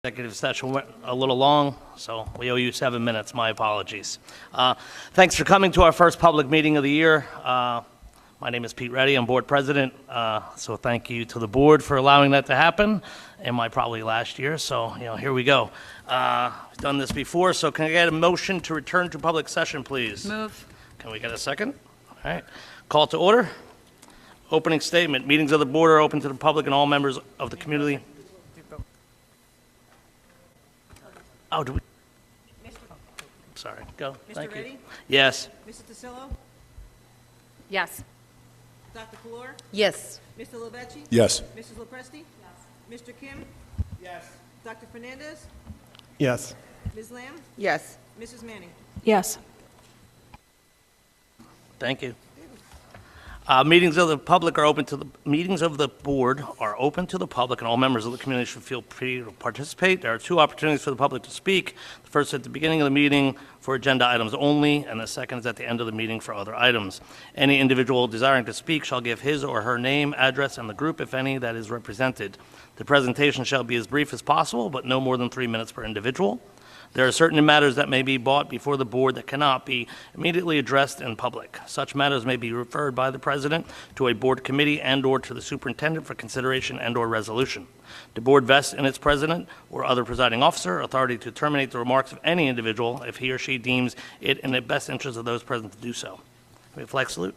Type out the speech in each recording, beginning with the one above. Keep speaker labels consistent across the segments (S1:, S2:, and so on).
S1: Executive session went a little long, so we owe you 7 minutes. My apologies. Thanks for coming to our first public meeting of the year. My name is Pete Reddy. I'm board president, so thank you to the board for allowing that to happen in my probably last year. So, here we go. I've done this before, so can I get a motion to return to public session, please?
S2: Move.
S1: Can we get a second? All right. Call to order. Opening statement. Meetings of the board are open to the public and all members of the community. Oh, do we? Sorry, go. Thank you.
S3: Reddy?
S1: Yes.
S3: Mrs. Tasillo?
S2: Yes.
S3: Dr. Kalor?
S2: Yes.
S3: Mr. Lovechi?
S4: Yes.
S3: Mrs. Lopresti? Yes. Mr. Kim?
S4: Yes.
S3: Dr. Fernandez?
S4: Yes.
S3: Ms. Lamb?
S2: Yes.
S3: Mrs. Manning?
S2: Yes.
S1: Thank you. Meetings of the public are open to the meetings of the board are open to the public, and all members of the community should feel free to participate. There are two opportunities for the public to speak. The first at the beginning of the meeting for agenda items only, and the second is at the end of the meeting for other items. Any individual desiring to speak shall give his or her name, address, and the group, if any, that is represented. The presentation shall be as brief as possible, but no more than 3 minutes per individual. There are certain matters that may be brought before the board that cannot be immediately addressed in public. Such matters may be referred by the president to a board committee and/or to the superintendent for consideration and/or resolution. The board vests in its president or other presiding officer authority to terminate the remarks of any individual if he or she deems it in the best interest of those present to do so. We have flag salute.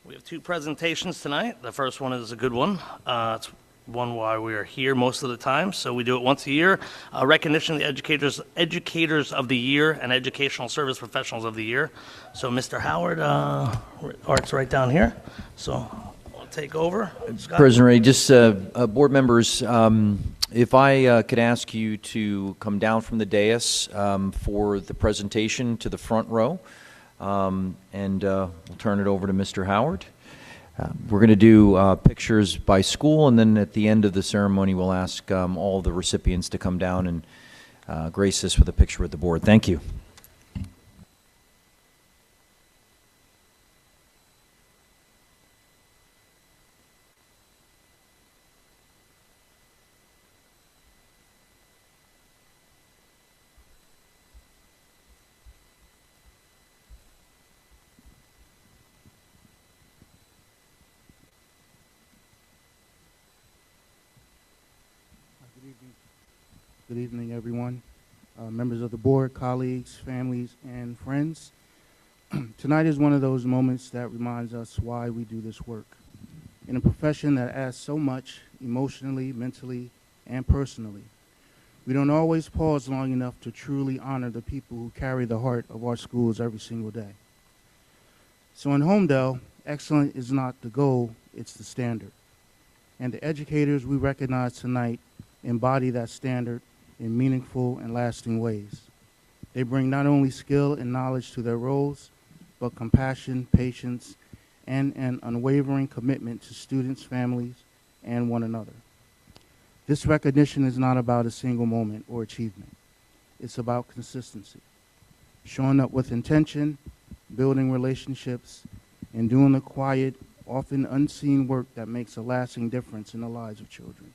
S1: We have two presentations tonight. The first one is a good one. It's one why we are here most of the time, so we do it once a year. Recognition of the educators of the year and educational service professionals of the year. So Mr. Howard, Art's right down here, so I'll take over. Scott?
S5: President Ray, just board members, if I could ask you to come down from the dais for the presentation to the front row. And we'll turn it over to Mr. Howard. We're going to do pictures by school, and then at the end of the ceremony, we'll ask all the recipients to come down and grace us with a picture with the board. Thank you.
S6: Good evening, everyone. Members of the board, colleagues, families, and friends. Tonight is one of those moments that reminds us why we do this work. In a profession that asks so much emotionally, mentally, and personally, we don't always pause long enough to truly honor the people who carry the heart of our schools every single day. So in Holmdel, excellence is not the goal, it's the standard. And the educators we recognize tonight embody that standard in meaningful and lasting ways. They bring not only skill and knowledge to their roles, but compassion, patience, and an unwavering commitment to students, families, and one another. This recognition is not about a single moment or achievement. It's about consistency, showing up with intention, building relationships, and doing the quiet, often unseen work that makes a lasting difference in the lives of children.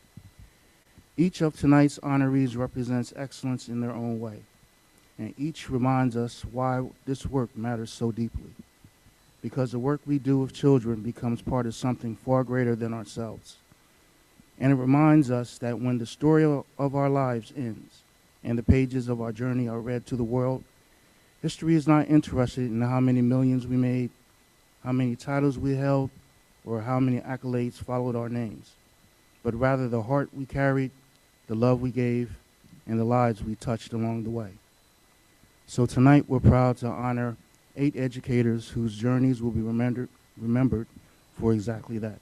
S6: Each of tonight's honorees represents excellence in their own way, and each reminds us why this work matters so deeply. Because the work we do with children becomes part of something far greater than ourselves. And it reminds us that when the story of our lives ends and the pages of our journey are read to the world, history is not interested in how many millions we made, how many titles we held, or how many accolades followed our names, but rather the heart we carried, the love we gave, and the lives we touched along the way. So tonight we're proud to honor 8 educators whose journeys will be remembered for exactly that.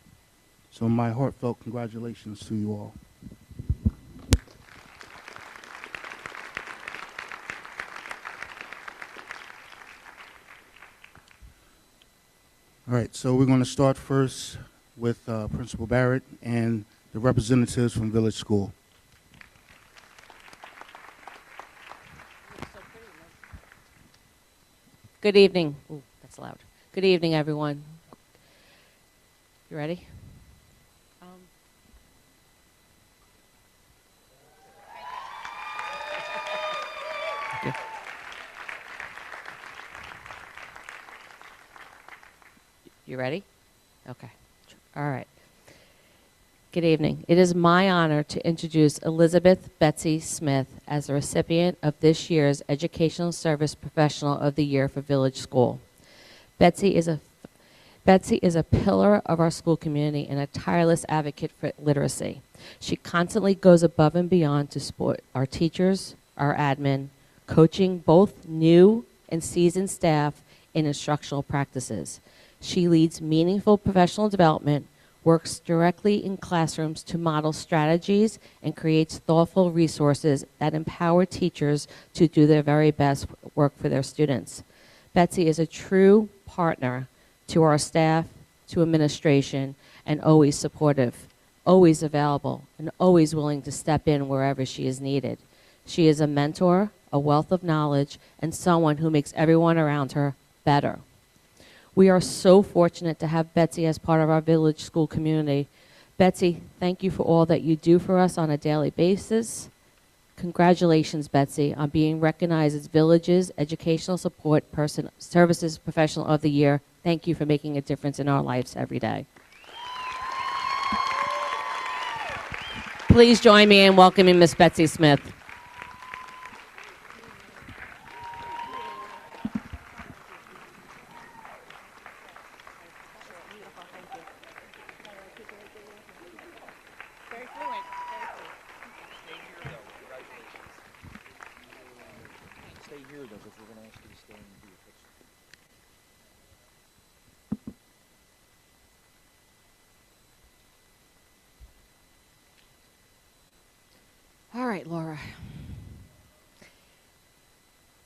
S6: So my heartfelt congratulations to you all. All right, so we're going to start first with Principal Barrett and the representatives from Village School.
S7: Good evening. Ooh, that's loud. Good evening, everyone. You ready? Okay. You ready? Okay. All right. Good evening. It is my honor to introduce Elizabeth Betsy Smith as the recipient of this year's Educational Service Professional of the Year for Village School. Betsy is a pillar of our school community and a tireless advocate for literacy. She constantly goes above and beyond to support our teachers, our admin, coaching both new and seasoned staff in instructional practices. She leads meaningful professional development, works directly in classrooms to model strategies, and creates thoughtful resources that empower teachers to do their very best work for their students. Betsy is a true partner to our staff, to administration, and always supportive, always available, and always willing to step in wherever she is needed. She is a mentor, a wealth of knowledge, and someone who makes everyone around her better. We are so fortunate to have Betsy as part of our village school community. Betsy, thank you for all that you do for us on a daily basis. Congratulations, Betsy, on being recognized as Village's Educational Support Person Services Professional of the Year. Thank you for making a difference in our lives every day. Please join me in welcoming Miss Betsy Smith.
S5: Stay here, though, because we're going to ask you to stay and do your picture.
S7: All right, Laura.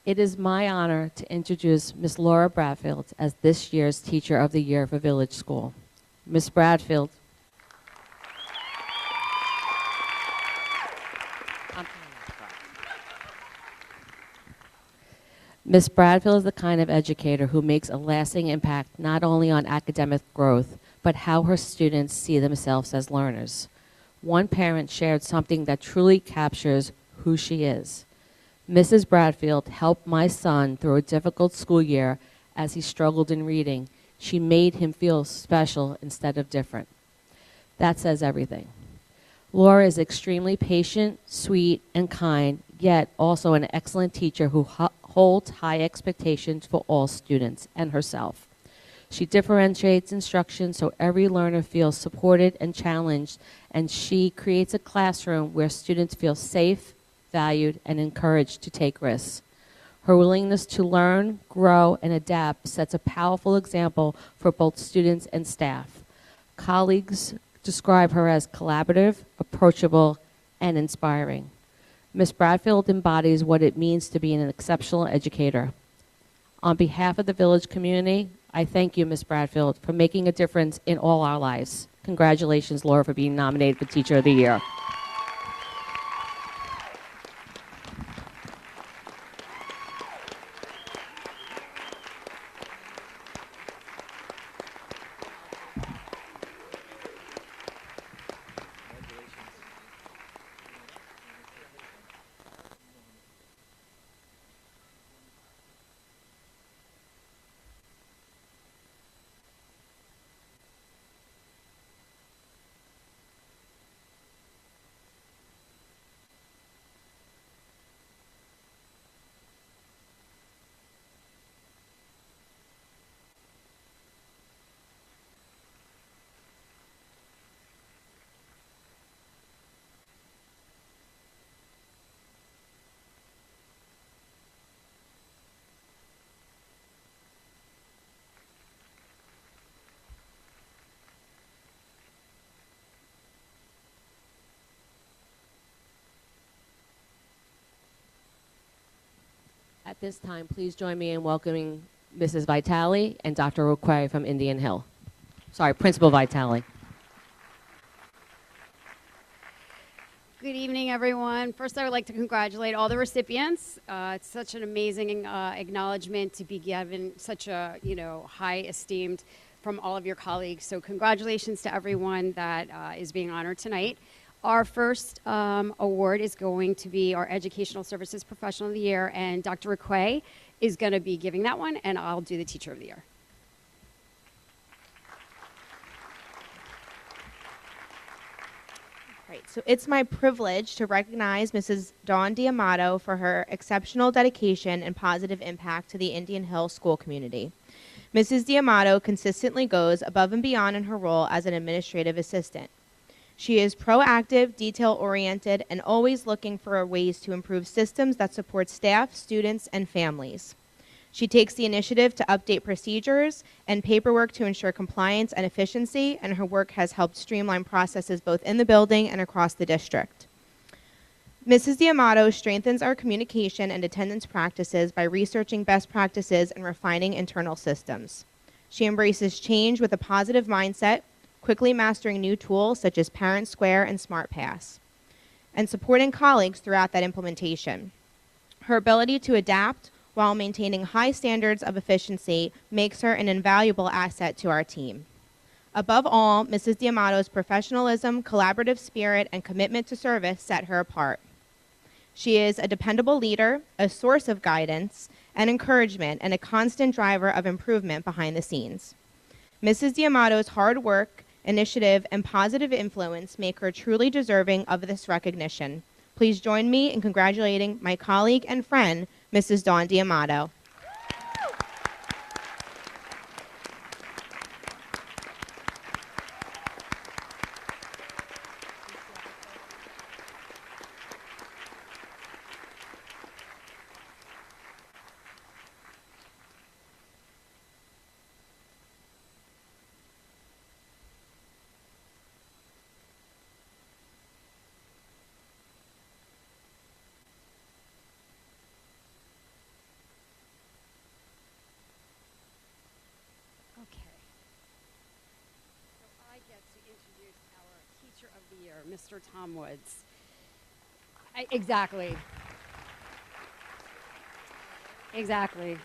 S7: It is my honor to introduce Miss Laura Bradfield as this year's Teacher of the Year for Village School. Miss Bradfield. Miss Bradfield is the kind of educator who makes a lasting impact not only on academic growth, but how her students see themselves as learners. One parent shared something that truly captures who she is. Mrs. Bradfield helped my son through a difficult school year as he struggled in reading. She made him feel special instead of different. That says everything. Laura is extremely patient, sweet, and kind, yet also an excellent teacher who holds high expectations for all students and herself. She differentiates instruction so every learner feels supported and challenged, and she creates a classroom where students feel safe, valued, and encouraged to take risks. Her willingness to learn, grow, and adapt sets a powerful example for both students and staff. Colleagues describe her as collaborative, approachable, and inspiring. Ms. Bradfield embodies what it means to be an exceptional educator. On behalf of the village community, I thank you, Ms. Bradfield, for making a difference in all our lives. Congratulations, Laura, for being nominated for Teacher of the Year. At this time, please join me in welcoming Mrs. Vitale, and Dr. Roquet from Indian Hill. Sorry, Principal Vitale.
S8: Good evening, everyone. First, I would like to congratulate all the recipients. It's such an amazing acknowledgement to be given such a, high esteemed from all of your colleagues. So congratulations to everyone that is being honored tonight. Our first award is going to be our Educational Services Professional of the Year, and Dr. Roquet is going to be giving that one, and I'll do the Teacher of the Year.
S9: Right, so it's my privilege to recognize Mrs. Dawn D'Amato for her exceptional dedication and positive impact to the Indian Hill school community. Mrs. D'Amato consistently goes above and beyond in her role as an administrative assistant. She is proactive, detail-oriented, and always looking for ways to improve systems that support staff, students, and families. She takes the initiative to update procedures and paperwork to ensure compliance and efficiency, and her work has helped streamline processes both in the building and across the district. Mrs. D'Amato strengthens our communication and attendance practices by researching best practices and refining internal systems. She embraces change with a positive mindset, quickly mastering new tools such as Parent Square and SmartPass, and supporting colleagues throughout that implementation. Her ability to adapt while maintaining high standards of efficiency makes her an invaluable asset to our team. Above all, Mrs. D'Amato's professionalism, collaborative spirit, and commitment to service set her apart. She is a dependable leader, a source of guidance and encouragement, and a constant driver of improvement behind the scenes. Mrs. D'Amato's hard work, initiative, and positive influence make her truly deserving of this recognition. Please join me in congratulating my colleague and friend, Mrs. Dawn D'Amato.
S8: Okay. So I get to introduce our Teacher of the Year, Mr. Tom Woods. Exactly. Exactly.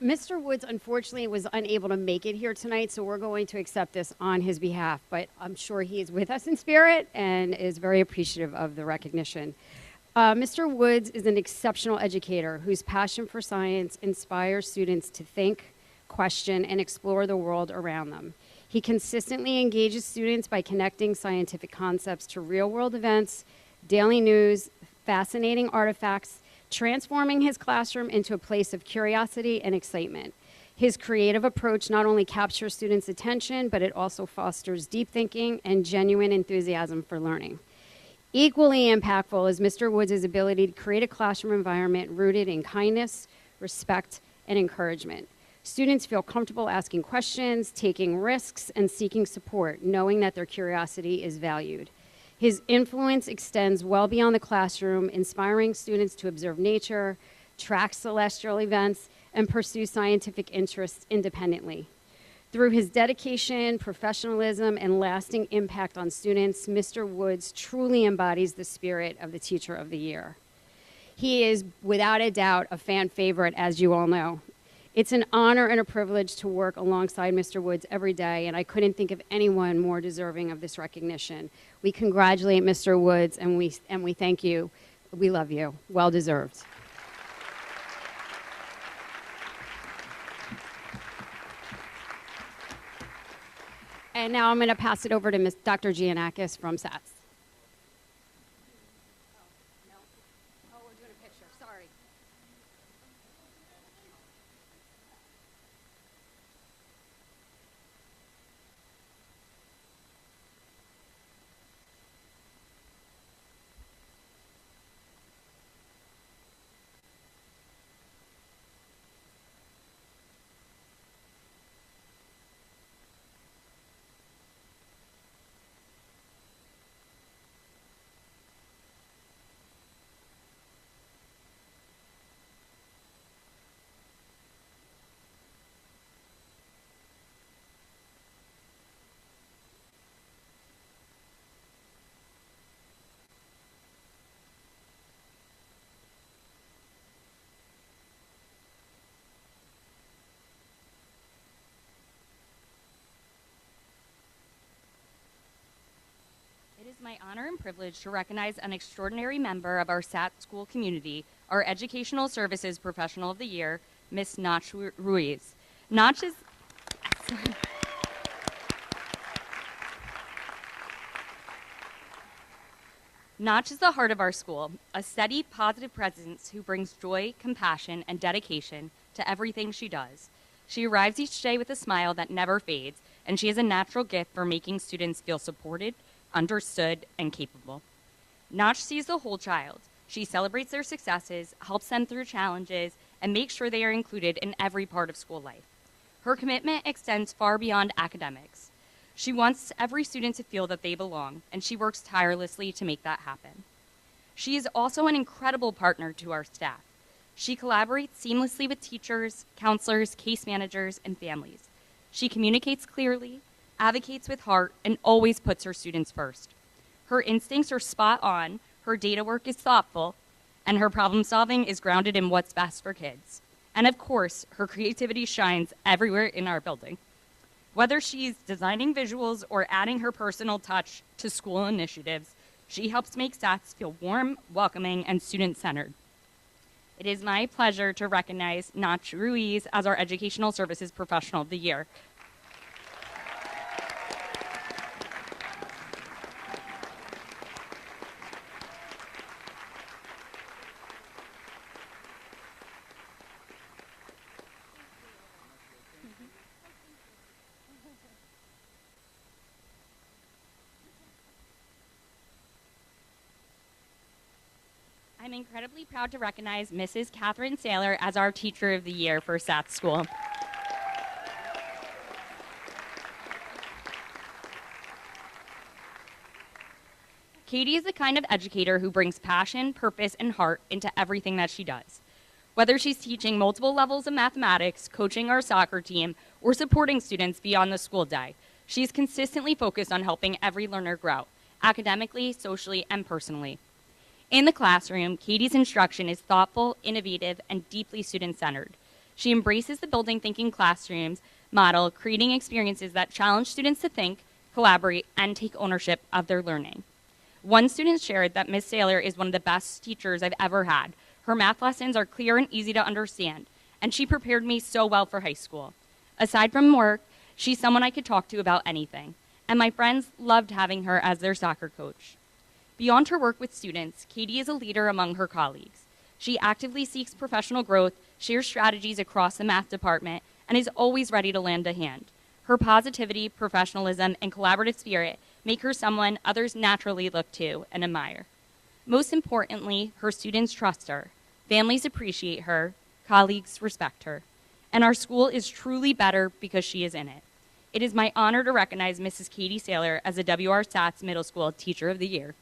S8: Mr. Woods, unfortunately, was unable to make it here tonight, so we're going to accept this on his behalf. But I'm sure he is with us in spirit and is very appreciative of the recognition. Mr. Woods is an exceptional educator whose passion for science inspires students to think, question, and explore the world around them. He consistently engages students by connecting scientific concepts to real-world events, daily news, fascinating artifacts, transforming his classroom into a place of curiosity and excitement. His creative approach not only captures students' attention, but it also fosters deep thinking and genuine enthusiasm for learning. Equally impactful is Mr. Woods' ability to create a classroom environment rooted in kindness, respect, and encouragement. Students feel comfortable asking questions, taking risks, and seeking support, knowing that their curiosity is valued. His influence extends well beyond the classroom, inspiring students to observe nature, track celestial events, and pursue scientific interests independently. Through his dedication, professionalism, and lasting impact on students, Mr. Woods truly embodies the spirit of the Teacher of the Year. He is, without a doubt, a fan favorite, as you all know. It's an honor and a privilege to work alongside Mr. Woods every day, and I couldn't think of anyone more deserving of this recognition. We congratulate Mr. Woods, and we thank you. We love you. Well deserved. And now I'm going to pass it over to Dr. Giannakis from SATS. Oh, we're doing a picture. Sorry.
S10: my honor and privilege to recognize an extraordinary member of our SAT school community, our Educational Services Professional of the Year, Ms. Nach Ruiz. Nach is... Nach is the heart of our school, a steady, positive presence who brings joy, compassion, and dedication to everything she does. She arrives each day with a smile that never fades, and she has a natural gift for making students feel supported, understood, and capable. Nach sees the whole child. She celebrates their successes, helps them through challenges, and makes sure they are included in every part of school life. Her commitment extends far beyond academics. She wants every student to feel that they belong, and she works tirelessly to make that happen. She is also an incredible partner to our staff. She collaborates seamlessly with teachers, counselors, case managers, and families. She communicates clearly, advocates with heart, and always puts her students first. Her instincts are spot on, her data work is thoughtful, and her problem solving is grounded in what's best for kids. And of course, her creativity shines everywhere in our building. Whether she's designing visuals or adding her personal touch to school initiatives, she helps make SATs feel warm, welcoming, and student-centered. It is my pleasure to recognize Nach Ruiz as our Educational Services Professional of the Year. I'm incredibly proud to recognize Mrs. Catherine Saylor as our Teacher of the Year for SAT School. Katie is the kind of educator who brings passion, purpose, and heart into everything that she does. Whether she's teaching multiple levels of mathematics, coaching our soccer team, or supporting students beyond the school day, she's consistently focused on helping every learner grow, academically, socially, and personally. In the classroom, Katie's instruction is thoughtful, innovative, and deeply student-centered. She embraces the building thinking classrooms model, creating experiences that challenge students to think, collaborate, and take ownership of their learning. One student shared that Ms. Saylor is one of the best teachers I've ever had. Her math lessons are clear and easy to understand, and she prepared me so well for high school. Aside from work, she's someone I could talk to about anything, and my friends loved having her as their soccer coach. Beyond her work with students, Katie is a leader among her colleagues. She actively seeks professional growth, shares strategies across the math department, and is always ready to lend a hand. Her positivity, professionalism, and collaborative spirit make her someone others naturally look to and admire. Most importantly, her students trust her, families appreciate her, colleagues respect her, and our school is truly better because she is in it. It is my honor to recognize Mrs. Katie Saylor as the WR SATS Middle School Teacher of the Year.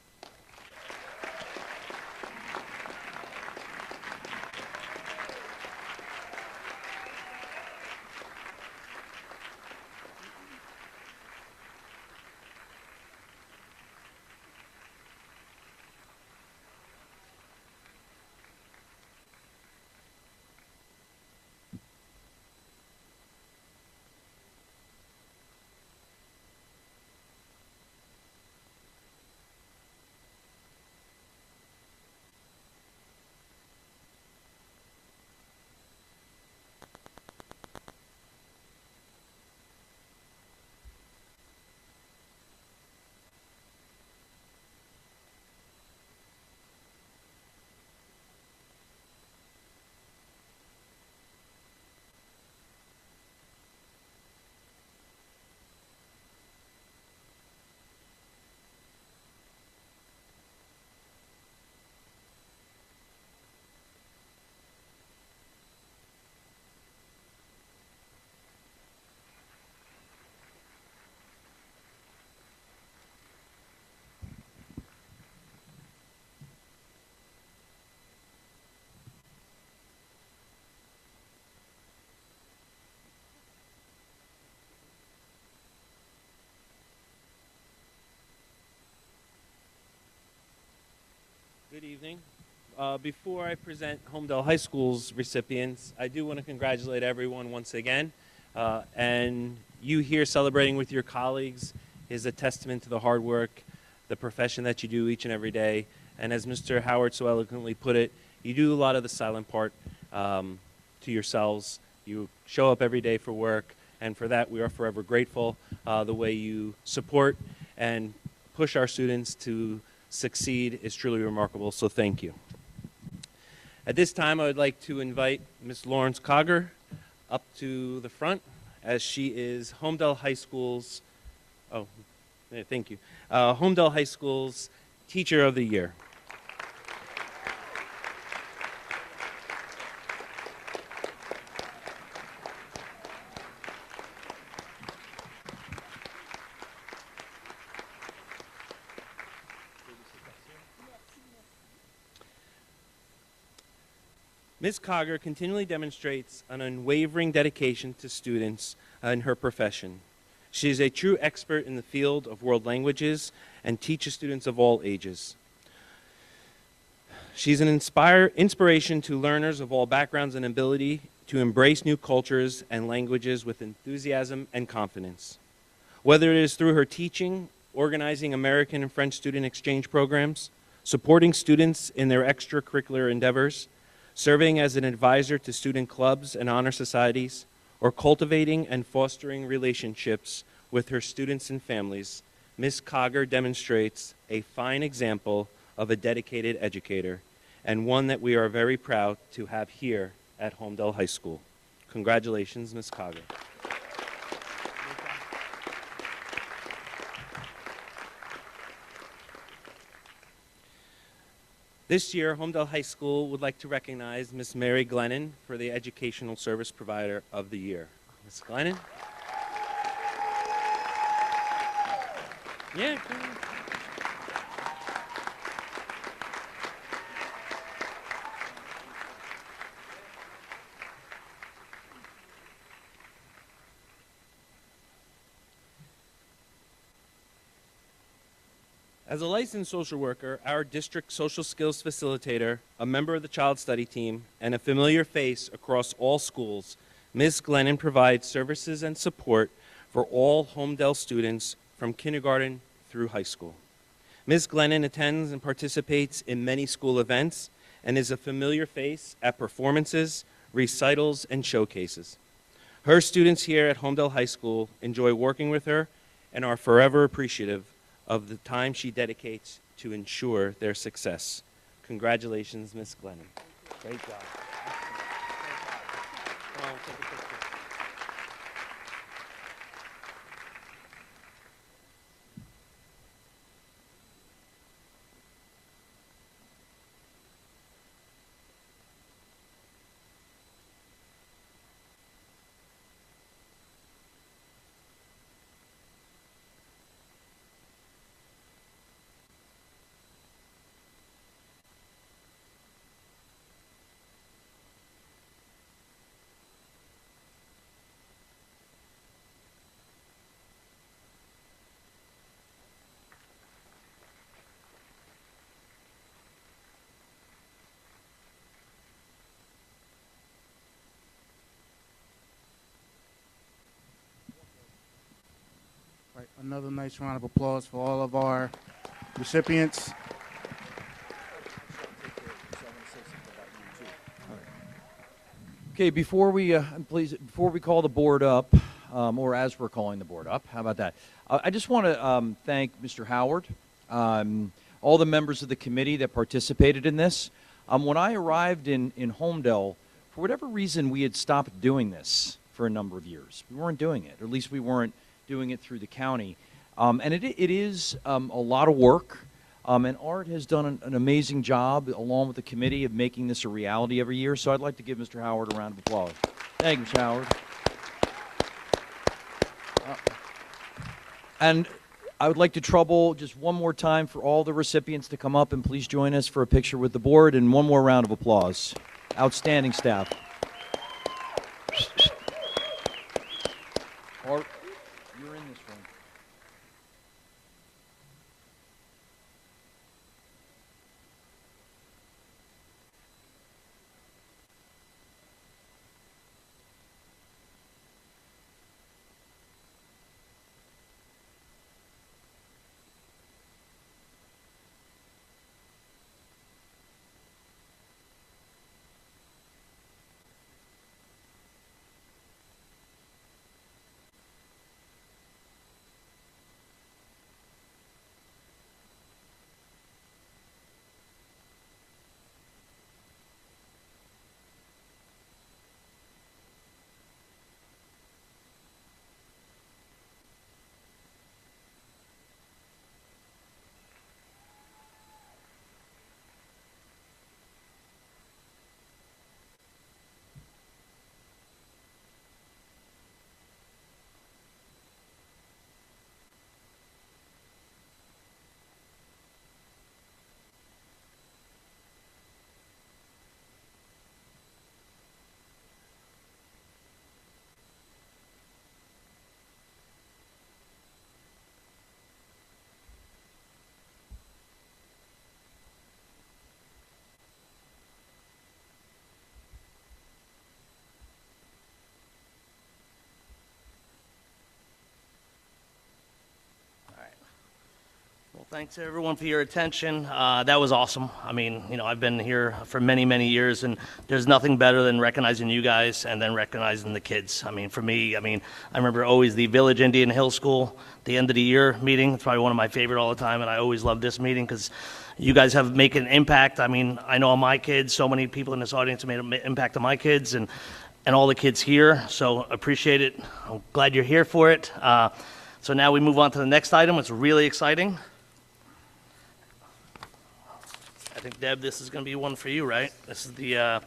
S4: Good evening. Before I present Holmdel High School's recipients, I do want to congratulate everyone once again. And you here celebrating with your colleagues is a testament to the hard work the profession that you do each and every day. And as Mr. Howard so eloquently put it, you do a lot of the silent part to yourselves. You show up every day for work, and for that we are forever grateful. The way you support and push our students to succeed is truly remarkable, so thank you. At this time, I would like to invite Ms. Lawrence Cogger up to the front, as she is Holmdel High School's, thank you, Holmdel High School's Teacher of the Year. Ms. Cogger continually demonstrates an unwavering dedication to students in her profession. She is a true expert in the field of world languages and teaches students of all ages. She's an inspiration to learners of all backgrounds and ability to embrace new cultures and languages with enthusiasm and confidence. Whether it is through her teaching, organizing American and French student exchange programs, supporting students in their extracurricular endeavors, serving as an advisor to student clubs and honor societies, or cultivating and fostering relationships with her students and families, Ms. Cogger demonstrates a fine example of a dedicated educator, and one that we are very proud to have here at Holmdel High School. Congratulations, Ms. Cogger. This year, Holmdel High School would like to recognize Ms. Mary Glennon for the Educational Service Provider of the Year. Ms. Glennon? Yeah, come on. As a licensed social worker, our district social skills facilitator, a member of the child study team, and a familiar face across all schools, Ms. Glennon provides services and support for all Holmdel students from kindergarten through high school. Ms. Glennon attends and participates in many school events and is a familiar face at performances, recitals, and showcases. Her students here at Holmdel High School enjoy working with her and are forever appreciative of the time she dedicates to ensure their success. Congratulations, Ms. Glennon. Great job. Come on, take a picture.
S6: Right, another nice round of applause for all of our recipients.
S5: Okay, before we call the board up, or as we're calling the board up, how about that? I just want to thank Mr. Howard, all the members of the committee that participated in this. When I arrived in Holmdel, for whatever reason, we had stopped doing this for a number of years. We weren't doing it, or at least we weren't doing it through the county. And it is a lot of work. And Art has done an amazing job, along with the committee, of making this a reality every year. So I'd like to give Mr. Howard a round of applause. Thank you, Mr. Howard. And I would like to trouble just one more time for all the recipients to come up and please join us for a picture with the board, and one more round of applause. Outstanding staff. Art, you're in this one.
S1: Thanks everyone for your attention. That was awesome. I mean, you know, I've been here for many, many years, and there's nothing better than recognizing you guys and then recognizing the kids. I mean, for me, I remember always the Village Indian Hill School, the end of the year meeting. It's probably one of my favorite all the time, and I always love this meeting because you guys have made an impact. I mean, I know my kids, so many people in this audience have made an impact on my kids and all the kids here, so appreciate it. I'm glad you're here for it. So now we move on to the next item. It's really exciting. I think, Deb, this is going to be one for you, right? This is the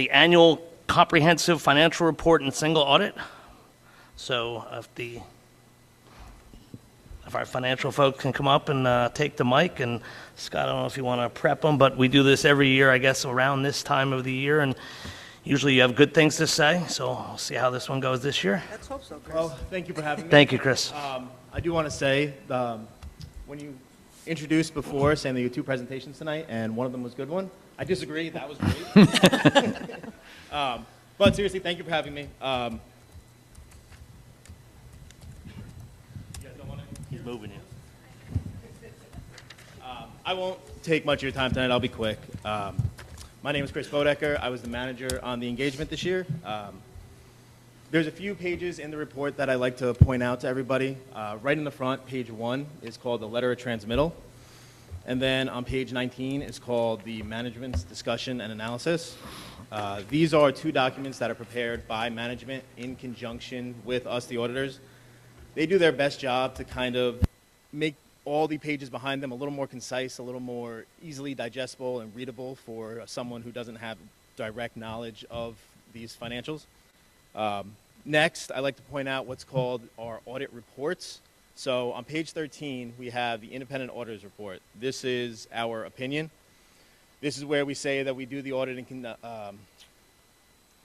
S1: annual comprehensive financial report and single audit. So if our financial folks can come up and take the mic, and Scott, I don't know if you want to prep them, but we do this every year, I guess, around this time of the year, and usually you have good things to say, so we'll see how this one goes this year.
S3: Let's hope so, Chris.
S11: Well, thank you for having me.
S1: Thank you, Chris.
S11: I do want to say, when you introduced before saying that you had 2 presentations tonight and one of them was a good one, I disagree. That was great. But seriously, thank you for having me. You guys don't want to?
S1: He's moving you.
S11: I won't take much of your time tonight. I'll be quick. My name is Chris Bodecker. I was the manager on the engagement this year. There's a few pages in the report that I like to point out to everybody. Right in the front, page 1 is called the letter of transmittal. And then on page 19 is called the management's discussion and analysis. These are 2 documents that are prepared by management in conjunction with us, the auditors. They do their best job to kind of make all the pages behind them a little more concise, a little more easily digestible and readable for someone who doesn't have direct knowledge of these financials. Next, I like to point out what's called our audit reports. So on page 13, we have the independent auditor's report. This is our opinion. This is where we say that we do the audit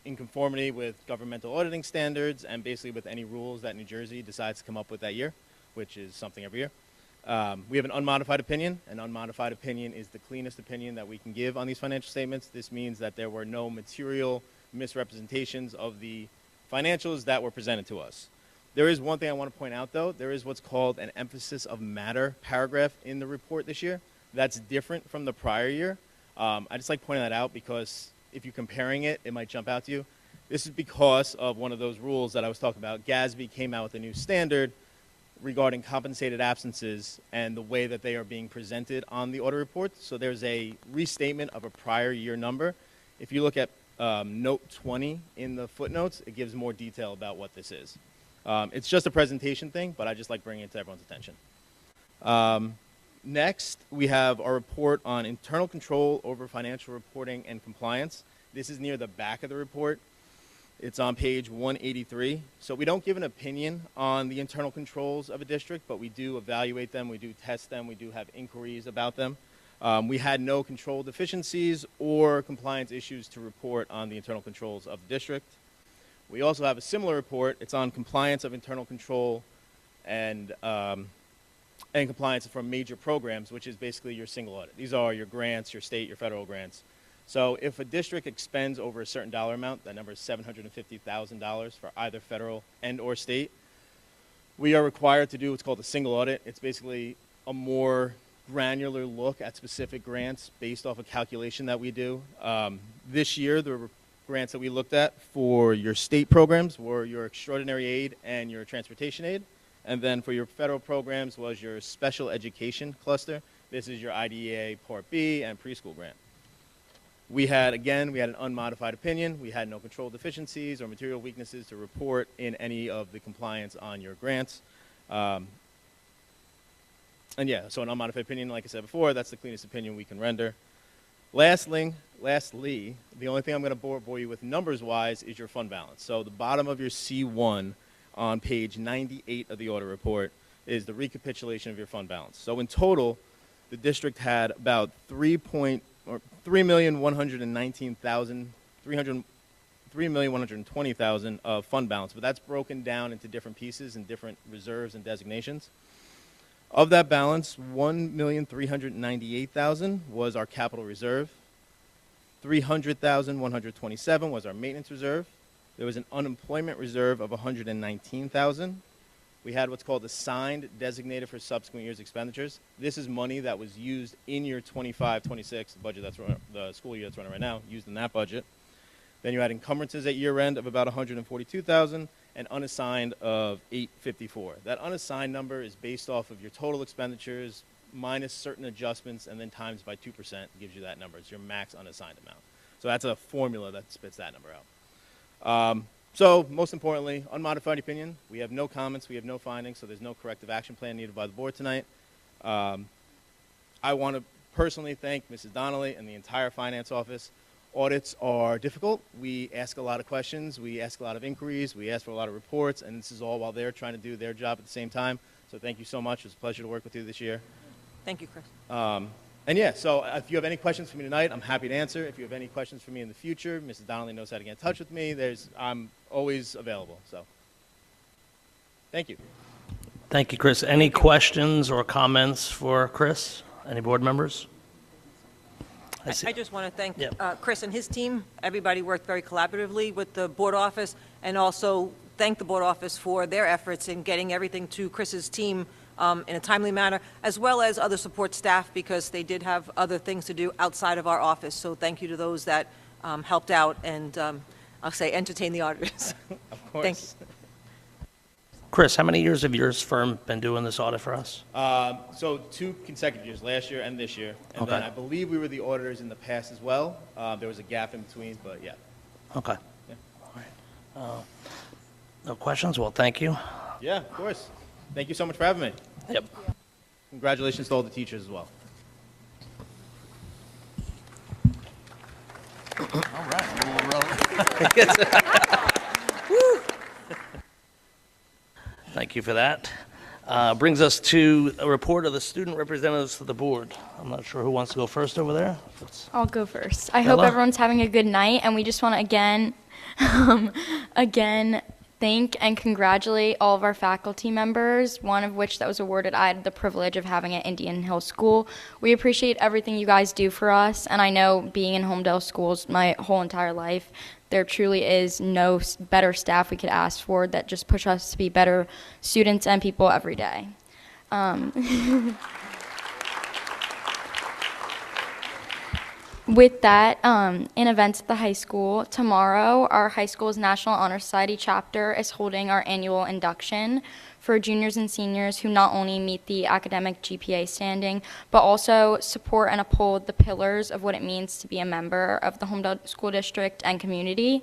S11: in conformity with governmental auditing standards and basically with any rules that New Jersey decides to come up with that year, which is something every year. We have an unmodified opinion. An unmodified opinion is the cleanest opinion that we can give on these financial statements. This means that there were no material misrepresentations of the financials that were presented to us. There is one thing I want to point out, though. There is what's called an emphasis of matter paragraph in the report this year. That's different from the prior year. I just like pointing that out because if you're comparing it, it might jump out to you. This is because of one of those rules that I was talking about. GASB came out with a new standard regarding compensated absences and the way that they are being presented on the audit report. So there's a restatement of a prior year number. If you look at note 20 in the footnotes, it gives more detail about what this is. It's just a presentation thing, but I just like bringing it to everyone's attention. Next, we have our report on internal control over financial reporting and compliance. This is near the back of the report. It's on page 183. So we don't give an opinion on the internal controls of a district, but we do evaluate them, we do test them, we do have inquiries about them. We had no control deficiencies or compliance issues to report on the internal controls of the district. We also have a similar report. It's on compliance of internal control and compliance from major programs, which is basically your single audit. These are your grants, your state, your federal grants. So if a district expends over a certain dollar amount, that number is $750,000 for either federal and or state, we are required to do what's called a single audit. It's basically a more granular look at specific grants based off a calculation that we do. This year, the grants that we looked at for your state programs were your extraordinary aid and your transportation aid. And then for your federal programs was your special education cluster. This is your IDEA Part B and preschool grant. We had an unmodified opinion. We had no control deficiencies or material weaknesses to report in any of the compliance on your grants. And yeah, so an unmodified opinion, like I said before, that's the cleanest opinion we can render. Lastly, the only thing I'm going to bore you with numbers-wise is your fund balance. So the bottom of your C1 on page 98 of the audit report is the recapitulation of your fund balance. So in total, the district had about $3,120,000 of fund balance, but that's broken down into different pieces and different reserves and designations. Of that balance, $1,398,000 was our capital reserve. $300,127 was our maintenance reserve. There was an unemployment reserve of $119,000. we had what's called assigned designated for subsequent years expenditures. This is money that was used in your 25-26, the budget that's the school year that's running right now, used in that budget. Then you had encumbrances at year end of about $142,000 and unassigned of $854. That unassigned number is based off of your total expenditures minus certain adjustments and then times by 2% gives you that number. It's your max unassigned amount. So that's a formula that spits that number out. So most importantly, unmodified opinion. We have no comments, we have no findings, so there's no corrective action plan needed by the board tonight. I want to personally thank Mrs. Donnelly and the entire finance office. Audits are difficult. We ask a lot of questions, we ask a lot of inquiries, we ask for a lot of reports, and this is all while they're trying to do their job at the same time. So thank you so much. It was a pleasure to work with you this year.
S3: Thank you, Chris.
S11: And yeah, so if you have any questions for me tonight, I'm happy to answer. If you have any questions for me in the future, Mrs. Donnelly knows how to get in touch with me. I'm always available. So thank you.
S1: Thank you, Chris. Any questions or comments for Chris? Any board members?
S3: I just want to thank
S1: Yep.
S3: Chris and his team. Everybody worked very collaboratively with the board office, and also thank the board office for their efforts in getting everything to Chris's team in a timely manner, as well as other support staff, because they did have other things to do outside of our office. So thank you to those that helped out and, I'll say, entertain the auditors.
S11: Of course.
S3: Thank you.
S1: Chris, how many years have your firm been doing this audit for us?
S11: So 2 consecutive years, last year and this year. And then
S1: Okay.
S11: I believe we were the auditors in the past as well. There was a gap in between, but yeah.
S1: Okay.
S11: Yeah.
S1: All right. No questions? Well, thank you.
S11: Yeah, of course. Thank you so much for having me.
S1: Yep.
S11: Congratulations to all the teachers as well.
S1: Thank you for that. Brings us to a report of the student representatives to the board. I'm not sure who wants to go first over there. If it's-
S12: I'll go first. I hope
S1: Bella?
S12: everyone's having a good night, and we just want to again thank and congratulate all of our faculty members, one of which that was awarded. I had the privilege of having at Indian Hill School. We appreciate everything you guys do for us, and I know being in Holmdel schools my whole entire life, there truly is no better staff we could ask for that just push us to be better students and people every day. With that, in events at the high school, tomorrow our high school's National Honor Society chapter is holding our annual induction for juniors and seniors who not only meet the academic GPA standing, but also support and uphold the pillars of what it means to be a member of the Holmdel School District and community.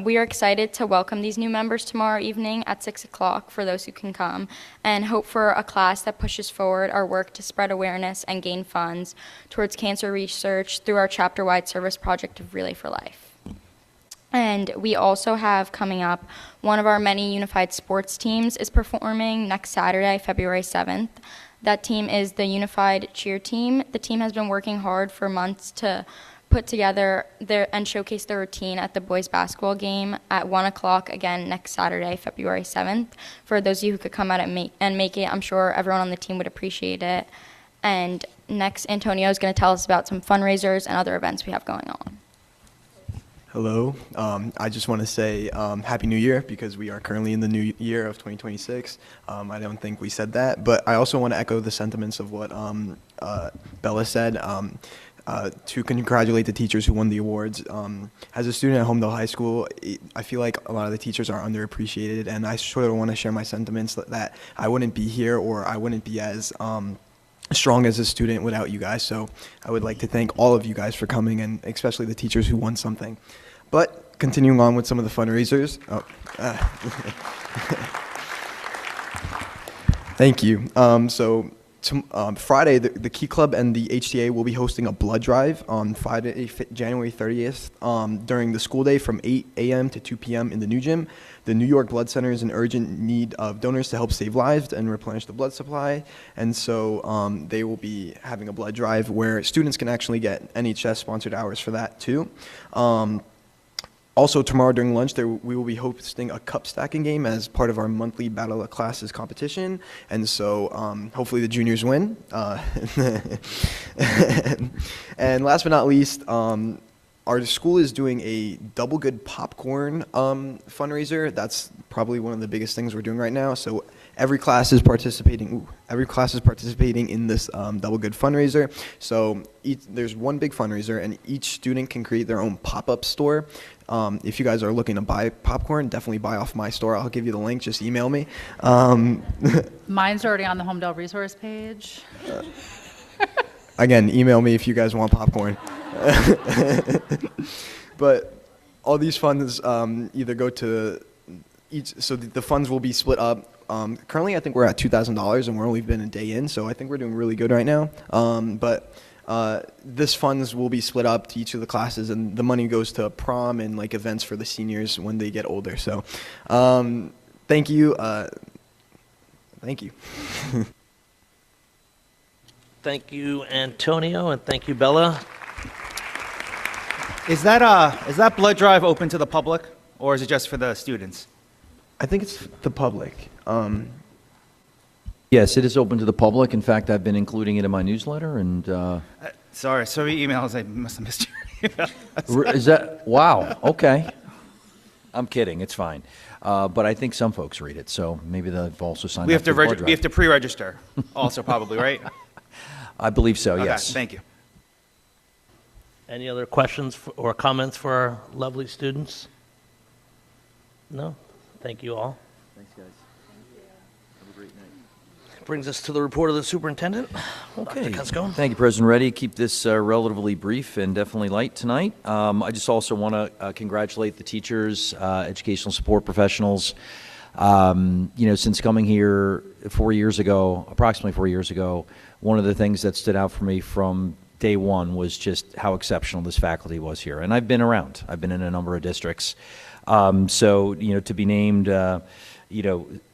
S12: We are excited to welcome these new members tomorrow evening at 6 o'clock for those who can come, and hope for a class that pushes forward our work to spread awareness and gain funds towards cancer research through our chapter-wide service project of Relay for Life. And we also have coming up, one of our many unified sports teams is performing next Saturday, February 7th. That team is the unified cheer team. The team has been working hard for months to put together and showcase their routine at the boys basketball game at 1 o'clock again next Saturday, February 7th. For those of you who could come out and make it, I'm sure everyone on the team would appreciate it. And next, Antonio is going to tell us about some fundraisers and other events we have going on.
S13: Hello. I just want to say Happy New Year, because we are currently in the new year of 2026. I don't think we said that, but I also want to echo the sentiments of what Bella said, to congratulate the teachers who won the awards. As a student at Holmdel High School, I feel like a lot of the teachers are underappreciated, and I sort of want to share my sentiments that I wouldn't be here, or I wouldn't be as strong as a student without you guys. So I would like to thank all of you guys for coming, and especially the teachers who won something. But continuing on with some of the fundraisers. Thank you. Friday, the Key Club and the HTA will be hosting a blood drive on Friday, January 30th, during the school day from 8 a.m. to 2 p.m. in the new gym. The New York Blood Center is in urgent need of donors to help save lives and replenish the blood supply. And so they will be having a blood drive where students can actually get NHS-sponsored hours for that too. Also, tomorrow during lunch, we will be hosting a cup stacking game as part of our monthly Battle of Classes competition. And so hopefully the juniors win. And last but not least, our school is doing a Double Good popcorn fundraiser. That's probably one of the biggest things we're doing right now. So every class is participating. Every class is participating in this Double Good fundraiser. So there's one big fundraiser, and each student can create their own pop-up store. If you guys are looking to buy popcorn, definitely buy off my store. I'll give you the link. Just email me.
S14: Mine's already on the Holmdel resource page.
S13: Again, email me if you guys want popcorn. But all these funds either go to each, so the funds will be split up. Currently, I think we're at $2,000, and we're only been a day in, so I think we're doing really good right now. But this funds will be split up to each of the classes, and the money goes to prom and like events for the seniors when they get older. So, thank you. Thank you.
S1: Thank you, Antonio, and thank you, Bella.
S15: Is that blood drive open to the public, or is it just for the students?
S13: I think it's the public.
S5: Yes, it is open to the public. In fact, I've been including it in my newsletter, and
S15: Sorry, so many emails. I must have missed your email.
S5: is that wow? Okay, I'm kidding. It's fine, but I think some folks read it, so maybe they've also signed
S15: We
S5: up
S15: have to
S5: for the blood
S15: we have to pre-register, also probably, right?
S5: I believe so.
S15: Okay,
S5: Yes.
S15: thank you.
S1: Any other questions or comments for our lovely students? No? Thank you all.
S5: Thanks, guys. Have a great night.
S1: Brings us to the report of the superintendent.
S5: Okay.
S1: Dr. Cusco.
S5: Thank you, President Reddy. Keep this relatively brief and definitely light tonight. I just also want to congratulate the teachers, educational support professionals. Since coming here 4 years ago, approximately 4 years ago, one of the things that stood out for me from day one was just how exceptional this faculty was here. And I've been around. I've been in a number of districts. To be named,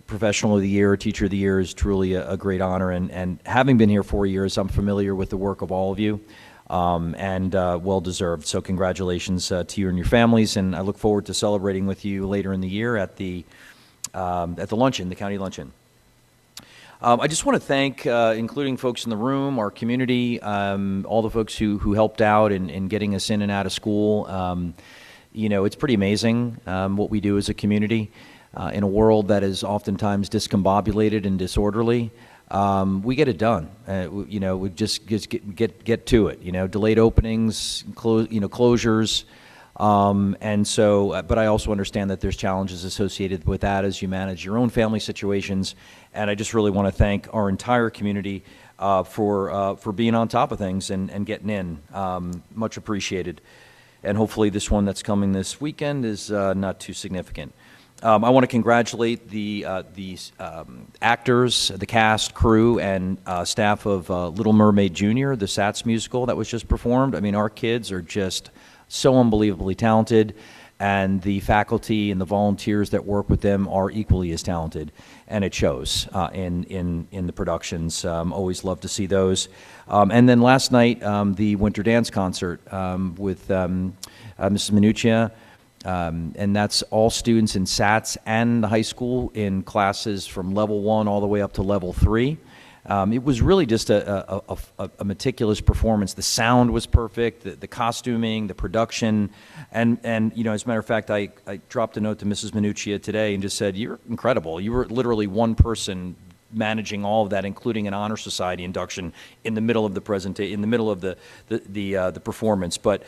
S5: Professional of the Year, Teacher of the Year is truly a great honor. And having been here 4 years, I'm familiar with the work of all of you, and well-deserved. So congratulations to you and your families, and I look forward to celebrating with you later in the year at the luncheon, the county luncheon. I just want to thank, including folks in the room, our community, all the folks who helped out in getting us in and out of school. It's pretty amazing what we do as a community in a world that is oftentimes discombobulated and disorderly. We get it done. We just get to it. Delayed openings, closures. But I also understand that there's challenges associated with that as you manage your own family situations. And I just really want to thank our entire community for being on top of things and getting in. Much appreciated. And hopefully this one that's coming this weekend is not too significant. I want to congratulate the actors, the cast, crew, and staff of Little Mermaid Jr., the SATS musical that was just performed. I mean, our kids are just so unbelievably talented, and the faculty and the volunteers that work with them are equally as talented, and it shows in the productions. Always love to see those. And then last night, the Winter Dance Concert with Mrs. Minuccia, and that's all students in SATS and the high school in classes from level 1 all the way up to level 3. It was really just a meticulous performance. The sound was perfect, the costuming, the production, and as a matter of fact, I dropped a note to Mrs. Minuccia today and just said, "You're incredible. You were literally one person managing all of that, including an honor society induction in the middle of the in the middle of the performance." But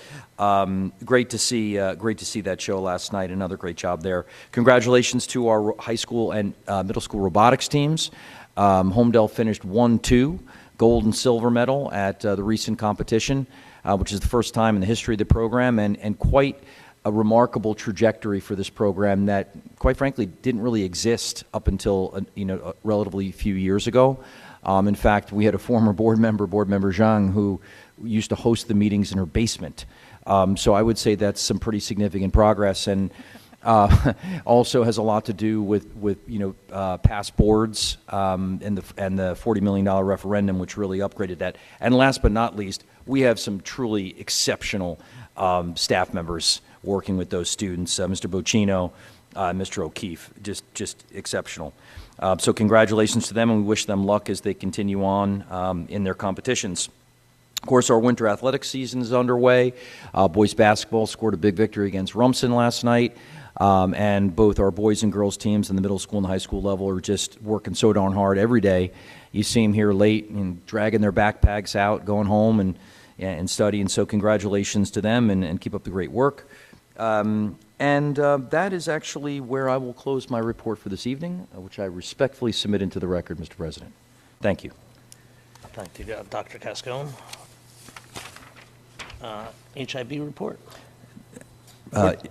S5: great to see that show last night. Another great job there. Congratulations to our high school and middle school robotics teams. Holmdel finished 1-2, gold and silver medal at the recent competition, which is the first time in the history of the program, and quite a remarkable trajectory for this program that, quite frankly, didn't really exist up until a relatively few years ago. In fact, we had a former board member Zhang, who used to host the meetings in her basement. So I would say that's some pretty significant progress, and also has a lot to do with past boards and the $40 million referendum, which really upgraded that. And last but not least, we have some truly exceptional staff members working with those students. Mr. Bocchino, Mr. O'Keefe, just exceptional. So congratulations to them, and we wish them luck as they continue on in their competitions. Of course, our winter athletics season is underway. Boys basketball scored a big victory against Rumson last night. And both our boys and girls teams in the middle school and high school level are just working so darn hard every day. You see them here late and dragging their backpacks out, going home and studying. So congratulations to them, and keep up the great work. That is actually where I will close my report for this evening, which I respectfully submit into the record, Mr. President. Thank you.
S1: Thank you, Dr. Cascone. HIB report.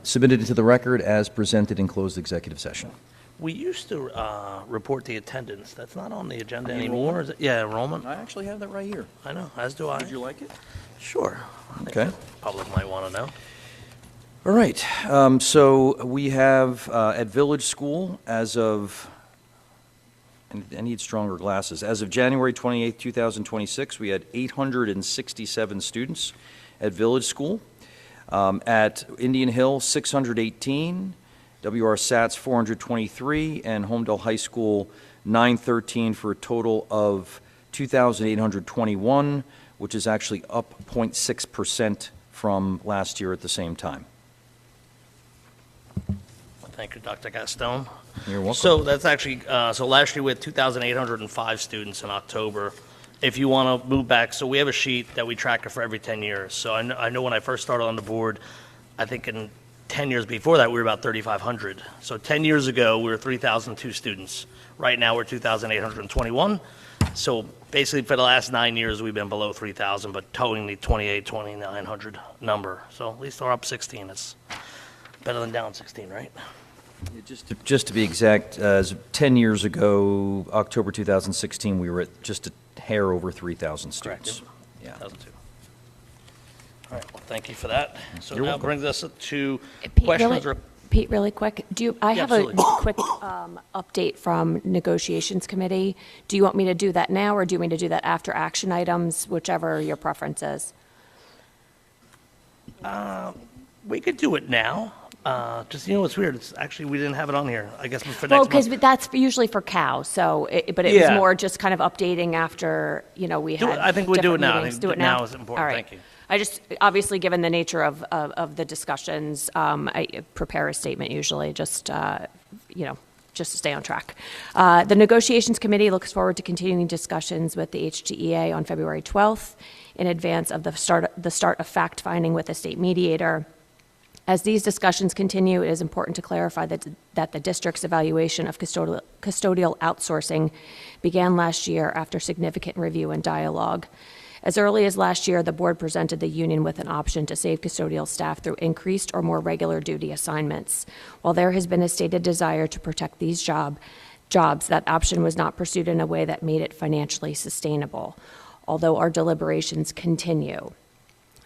S5: Submitted into the record as presented in closed executive session.
S1: We used to report the attendance. That's not on the agenda anymore, is it? Yeah, enrollment.
S5: I actually have that right here.
S1: I know, as do I.
S5: Would you like it?
S1: Sure. I think
S5: Okay.
S1: the public might want to know.
S5: All right. So we have at Village School as of, and I need stronger glasses, as of January 28th, 2026, we had 867 students at Village School. At Indian Hill, 618, WR Sats 423, and Holmdel High School 913 for a total of 2,821, which is actually up 0.6% from last year at the same time.
S1: Thank you, Dr. Gaston.
S5: You're welcome.
S1: So that's actually, so last year we had 2,805 students in October. If you want to move back, so we have a sheet that we track it for every 10 years. So I know when I first started on the board, I think in 10 years before that, we were about 3,500. So 10 years ago, we were 3,002 students. Right now, we're 2,821. So basically, for the last 9 years, we've been below 3,000, but towing the 2,900 number. So at least we're up 16. It's better than down 16, right?
S5: Just to be exact, 10 years ago, October 2016, we were at just a hair over 3,000 students.
S1: Correct.
S5: Yeah.
S1: 1,002. All right, well, thank you for that. So
S5: You're
S1: now
S5: welcome.
S1: brings us to
S2: Pete,
S1: questions or...
S2: Pete, really quick, I
S1: Yeah,
S2: have a
S1: absolutely.
S2: quick update from negotiations committee. Do you want me to do that now, or do you want me to do that after action items, whichever your preference is?
S1: We could do it now. Just, you know what's weird? It's actually, we didn't have it on here. I guess for
S2: Well,
S1: next month.
S2: because that's usually for Cal, so, but it was
S1: Yeah.
S2: more just kind of updating after, we
S1: Do
S2: had
S1: it- I think we do
S2: different
S1: it now. I
S2: meetings.
S1: think
S2: Do it now?
S1: now is important.
S2: All right.
S1: Thank you.
S2: I just, obviously, given the nature of the discussions, I prepare a statement usually, just to stay on track. The negotiations committee looks forward to continuing discussions with the HGEA on February 12th in advance of the start of fact-finding with the state mediator. As these discussions continue, it is important to clarify that the district's evaluation of custodial outsourcing began last year after significant review and dialogue. As early as last year, the board presented the union with an option to save custodial staff through increased or more regular duty assignments. While there has been a stated desire to protect these jobs, that option was not pursued in a way that made it financially sustainable, although our deliberations continue.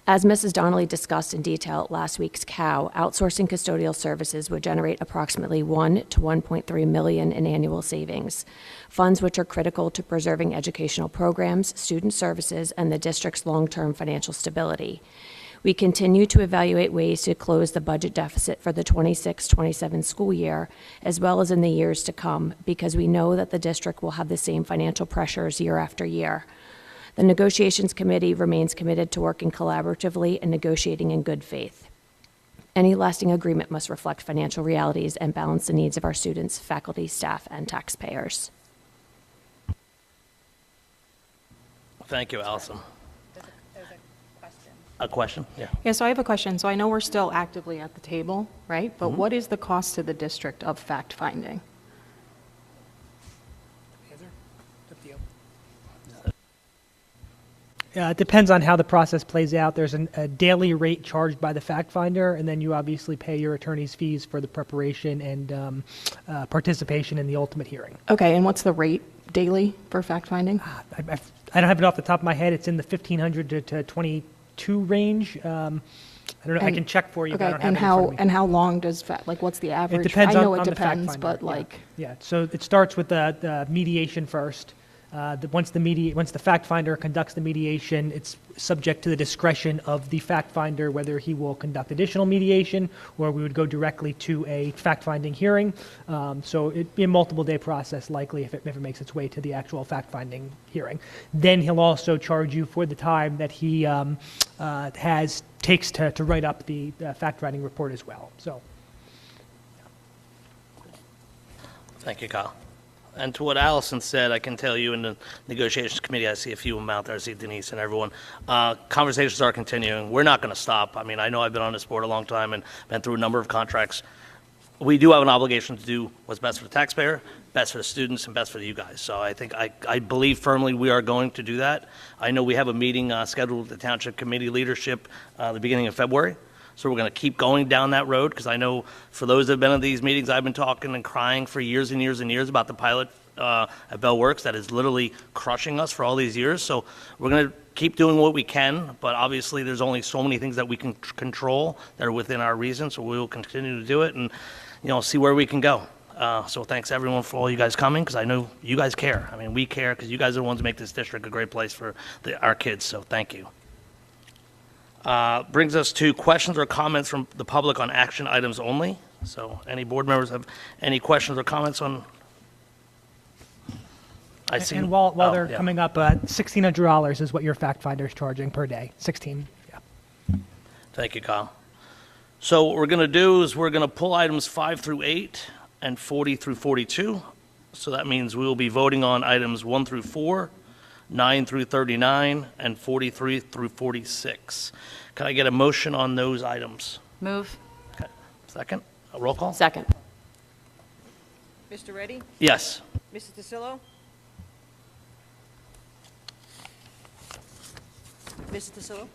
S2: As Mrs. Donnelly discussed in detail at last week's COW, outsourcing custodial services would generate approximately $1 to $1.3 million in annual savings, funds which are critical to preserving educational programs, student services, and the district's long-term financial stability. We continue to evaluate ways to close the budget deficit for the 26-27 school year, as well as in the years to come, because we know that the district will have the same financial pressures year after year. The negotiations committee remains committed to working collaboratively and negotiating in good faith. Any lasting agreement must reflect financial realities and balance the needs of our students, faculty, staff, and taxpayers.
S1: Thank you, Allison. A question? Yeah.
S16: Yeah, so I have a question. So I know we're still actively at the table, right? But
S1: Mm-hmm.
S16: what is the cost to the district of fact-finding?
S17: It depends on how the process plays out. There's a daily rate charged by the fact finder, and then you obviously pay your attorney's fees for the preparation and participation in the ultimate hearing.
S16: Okay, and what's the rate daily for fact-finding?
S17: I don't have it off the top of my head. It's in the 1,500 to 22 range. I don't know. I can check for you. But I
S16: Okay,
S17: don't have
S16: and
S17: it in front of me.
S16: how long does what's the average?
S17: It depends
S16: I know
S17: on
S16: it
S17: the fact
S16: depends,
S17: finder,
S16: but
S17: yeah.
S16: like,
S17: Yeah, so it starts with the mediation first. Once the fact finder conducts the mediation, it's subject to the discretion of the fact finder whether he will conduct additional mediation or we would go directly to a fact finding hearing. So it'd be a multiple day process likely if it makes its way to the actual fact finding hearing. Then he'll also charge you for the time that he takes to write up the fact finding report as well. So.
S1: Thank you, Kyle. And to what Allison said, I can tell you in the negotiations committee, I see a few of them out there. I see Denise and everyone. Conversations are continuing. We're not going to stop. I mean, I know I've been on this board a long time and been through a number of contracts. We do have an obligation to do what's best for the taxpayer, best for the students, and best for you guys. So I think I believe firmly we are going to do that. I know we have a meeting scheduled with the Township Committee leadership the beginning of February. So we're going to keep going down that road because I know for those that have been at these meetings, I've been talking and crying for years and years and years about the pilot at Bell Works that is literally crushing us for all these years. So we're going to keep doing what we can, but obviously there's only so many things that we can control that are within our reason. So we will continue to do it and, see where we can go. So thanks everyone for all you guys coming because I know you guys care. I mean, we care because you guys are the ones who make this district a great place for our kids. So thank you. Brings us to questions or comments from the public on action items only. So any board members have any questions or comments on? I see.
S17: And while they're coming up, $1,600 is what your fact finder is charging per day. 16. Yeah.
S1: Thank you, Kyle. So what we're going to do is we're going to pull items 5 through 8 and 40 through 42. So that means we will be voting on items 1 through 4, 9 through 39, and 43 through 46. Can I get a motion on those items?
S14: Move.
S1: Okay. Second? A roll call?
S2: Second.
S3: Mr. Reddy?
S1: Yes.
S3: Mrs. DeSillo? Mrs. DeSillo?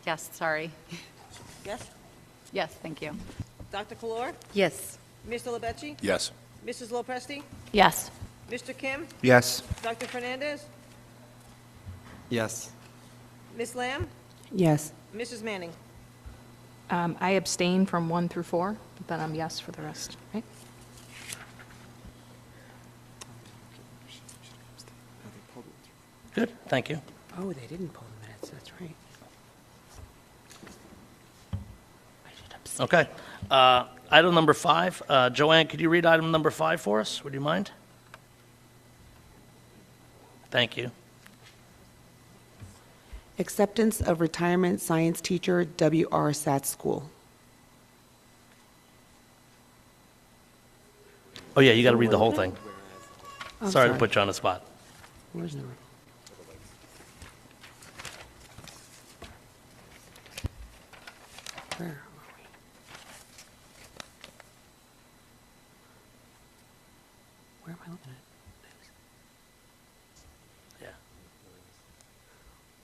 S14: Yes, sorry.
S3: Yes?
S14: Yes, thank you.
S3: Dr. Kalor?
S14: Yes.
S3: Mr. Lebecci?
S18: Yes.
S3: Mrs. Lopresti?
S2: Yes.
S3: Mr. Kim?
S15: Yes.
S3: Dr. Fernandez?
S15: Yes.
S3: Ms. Lamb?
S16: Yes.
S3: Mrs. Manning?
S16: I abstain from 1 through 4, but I'm yes for the rest, right?
S1: Good. Thank you.
S16: Oh, they didn't pull the minutes, that's right.
S1: Okay. Item number 5. Joanne, could you read item number 5 for us? Would you mind? Thank you.
S16: Acceptance of retirement science teacher, W.R. Satz School.
S1: Oh, yeah, you got to read the whole thing.
S16: Oh,
S1: Sorry to put you on the spot.
S16: Where's the... Where are we? Where am I looking at?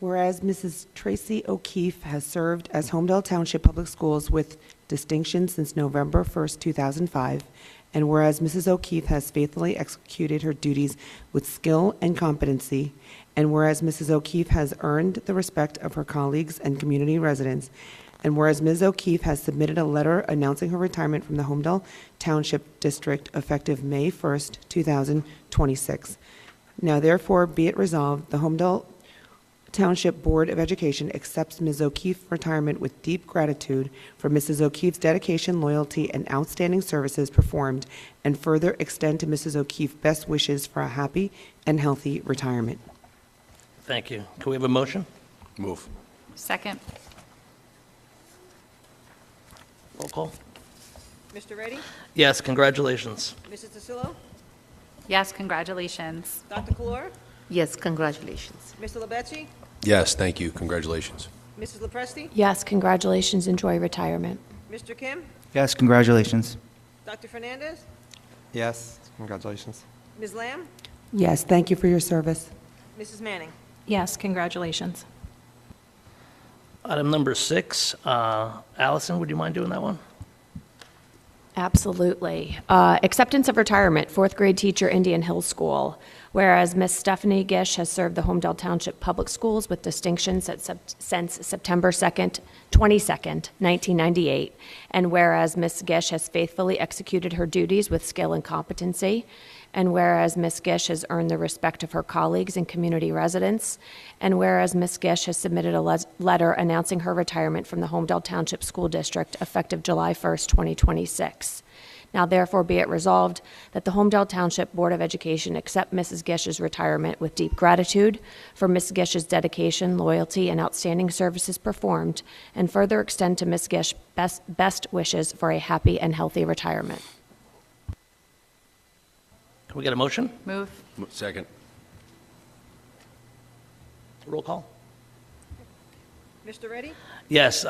S16: Whereas Mrs. Tracy O'Keefe has served as Holmdel Township Public Schools with distinction since November 1st, 2005, and whereas Mrs. O'Keefe has faithfully executed her duties with skill and competency, and whereas Mrs. O'Keefe has earned the respect of her colleagues and community residents, and whereas Ms. O'Keefe has submitted a letter announcing her retirement from the Holmdel Township District effective May 1st, 2026. Now therefore be it resolved, the Holmdel Township Board of Education accepts Ms. O'Keefe's retirement with deep gratitude for Mrs. O'Keefe's dedication, loyalty, and outstanding services performed, and further extend to Mrs. O'Keefe best wishes for a happy and healthy retirement.
S1: Thank you. Can we have a motion?
S18: Move.
S14: Second.
S1: Roll call.
S3: Mr. Reddy?
S1: Yes, congratulations.
S3: Mrs. DeSillo?
S14: Yes, congratulations.
S3: Dr. Kalor?
S16: Yes, congratulations.
S3: Mr. Lebecci?
S18: Yes, thank you. Congratulations.
S3: Mrs. Lopresti?
S2: Yes, congratulations. Enjoy retirement.
S3: Mr. Kim?
S15: Yes, congratulations.
S3: Dr. Fernandez?
S15: Yes, congratulations.
S3: Ms. Lamb?
S16: Yes, thank you for your service.
S3: Mrs. Manning?
S16: Yes, congratulations.
S1: Item number 6. Allison, would you mind doing that one?
S2: Absolutely. Acceptance of retirement, 4th grade teacher, Indian Hill School. Whereas Miss Stephanie Gish has served the Holmdel Township Public Schools with distinction since September 22nd, 1998. And whereas Miss Gish has faithfully executed her duties with skill and competency. And whereas Miss Gish has earned the respect of her colleagues and community residents. And whereas Miss Gish has submitted a letter announcing her retirement from the Holmdel Township School District effective July 1st, 2026. Now therefore be it resolved that the Holmdel Township Board of Education accept Mrs. Gish's retirement with deep gratitude for Ms. Gish's dedication, loyalty, and outstanding services performed, and further extend to Ms. Gish best wishes for a happy and healthy retirement.
S1: Can we get a motion?
S14: Move.
S18: Second.
S1: Roll call.
S3: Mr. Reddy?
S1: Yes,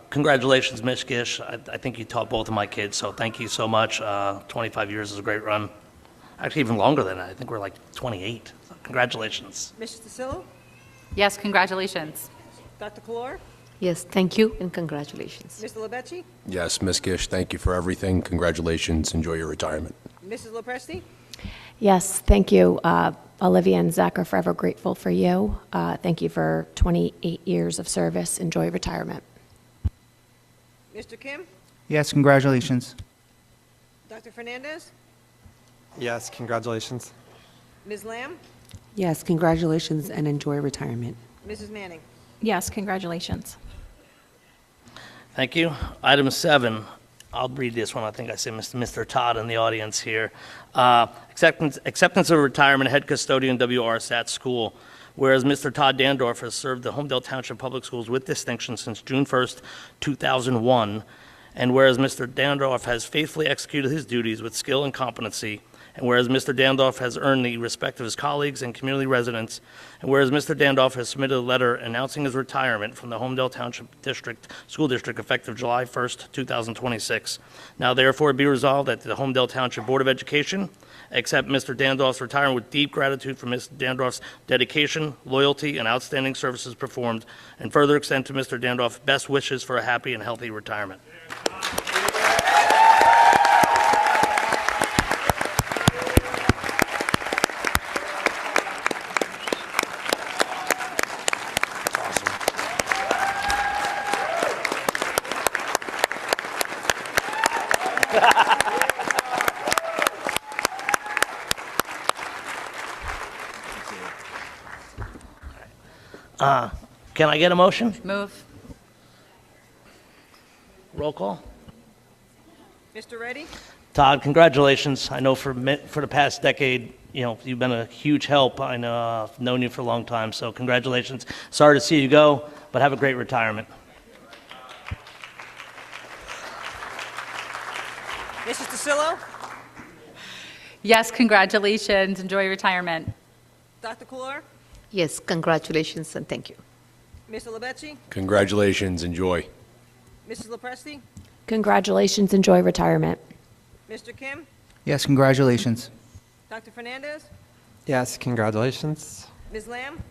S1: congratulations, Ms. Gish. I think you taught both of my kids, so thank you so much. 25 years is a great run. Actually, even longer than that. I think we're like 28. So congratulations.
S3: Mrs. DeSillo?
S14: Yes, congratulations.
S3: Dr. Kalor?
S19: Yes, thank you and congratulations.
S3: Mr. Lebecci?
S18: Yes, Ms. Gish, thank you for everything. Congratulations. Enjoy your retirement.
S3: Mrs. Lopresti?
S2: Yes, thank you. Olivia and Zach are forever grateful for you. Thank you for 28 years of service. Enjoy retirement.
S3: Mr. Kim?
S20: Yes, congratulations.
S3: Dr. Fernandez?
S21: Yes, congratulations.
S3: Ms. Lamb?
S16: Yes, congratulations and enjoy retirement.
S3: Mrs. Manning?
S2: Yes, congratulations.
S1: Thank you. Item 7, I'll read this one. I think I see Mr. Todd in the audience here. Acceptance of retirement head custodian WRSAT school. Whereas Mr. Todd Dandorf has served the Holmdel Township Public Schools with distinction since June 1st, 2001, and whereas Mr. Dandorf has faithfully executed his duties with skill and competency, and whereas Mr. Dandorf has earned the respect of his colleagues and community residents, and whereas Mr. Dandorf has submitted a letter announcing his retirement from the Holmdel Township School District effective July 1st, 2026. Now therefore be resolved that the Holmdel Township Board of Education accept Mr. Dandorf's retirement with deep gratitude for Mr. Dandorf's dedication, loyalty, and outstanding services performed, and further extend to Mr. Dandorf best wishes for a happy and healthy retirement. Can I get a motion?
S14: Move.
S1: Roll call.
S3: Mr. Reddy?
S1: Todd, congratulations. I know for the past decade, you've been a huge help. I know I've known you for a long time, so congratulations. Sorry to see you go, but have a great retirement.
S3: Mrs. DeSillo?
S14: Yes, congratulations. Enjoy retirement.
S3: Dr. Kalor?
S19: Yes, congratulations and thank you.
S3: Mr. Lebecci?
S18: Congratulations. Enjoy.
S3: Mrs. Lopresti?
S2: Congratulations. Enjoy retirement.
S3: Mr. Kim?
S20: Yes, congratulations.
S3: Dr. Fernandez?
S21: Yes, congratulations.
S3: Ms. Lamb?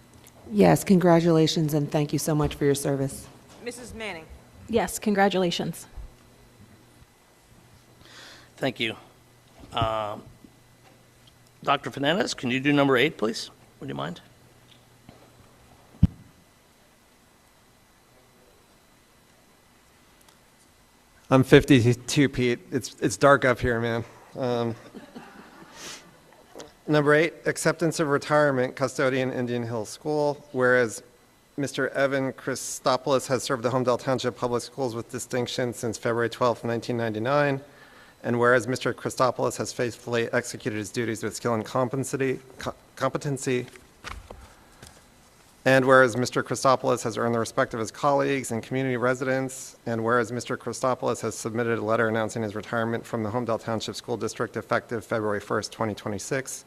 S16: Yes, congratulations and thank you so much for your service.
S3: Mrs. Manning?
S2: Yes, congratulations.
S1: Thank you. Dr. Fernandez, can you do number 8, please? Would you mind?
S21: I'm 52, Pete. It's dark up here, man. Number 8, acceptance of retirement, custodian, Indian Hill School. Whereas Mr. Evan Christopoulos has served the Holmdel Township Public Schools with distinction since February 12, 1999. And whereas Mr. Christopoulos has faithfully executed his duties with skill and competency, and whereas Mr. Christopoulos has earned the respect of his colleagues and community residents, and whereas Mr. Christopoulos has submitted a letter announcing his retirement from the Holmdel Township School District effective February 1st, 2026,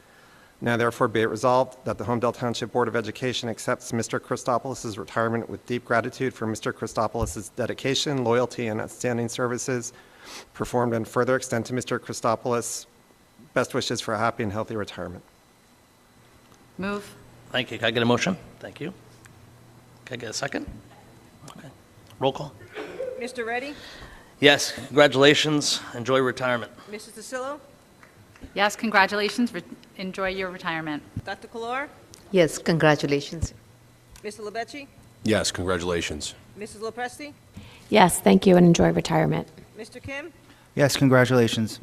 S21: now therefore be it resolved that the Holmdel Township Board of Education accepts Mr. Christopoulos' retirement with deep gratitude for Mr. Christopoulos' dedication, loyalty, and outstanding services performed, and further extend to Mr. Christopoulos best wishes for a happy and healthy retirement.
S14: Move.
S1: Thank you. Can I get a motion? Thank you. Can I get a second? Okay. Roll call.
S3: Mr. Reddy?
S1: Yes, congratulations. Enjoy retirement.
S3: Mrs. DeSillo?
S14: Yes, congratulations. Enjoy your retirement.
S3: Dr. Kalor?
S19: Yes, congratulations.
S3: Mr. Lebecci?
S18: Yes, congratulations.
S3: Mrs. Lopresti?
S2: Yes, thank you and enjoy retirement.
S3: Mr. Kim?
S20: Yes, congratulations.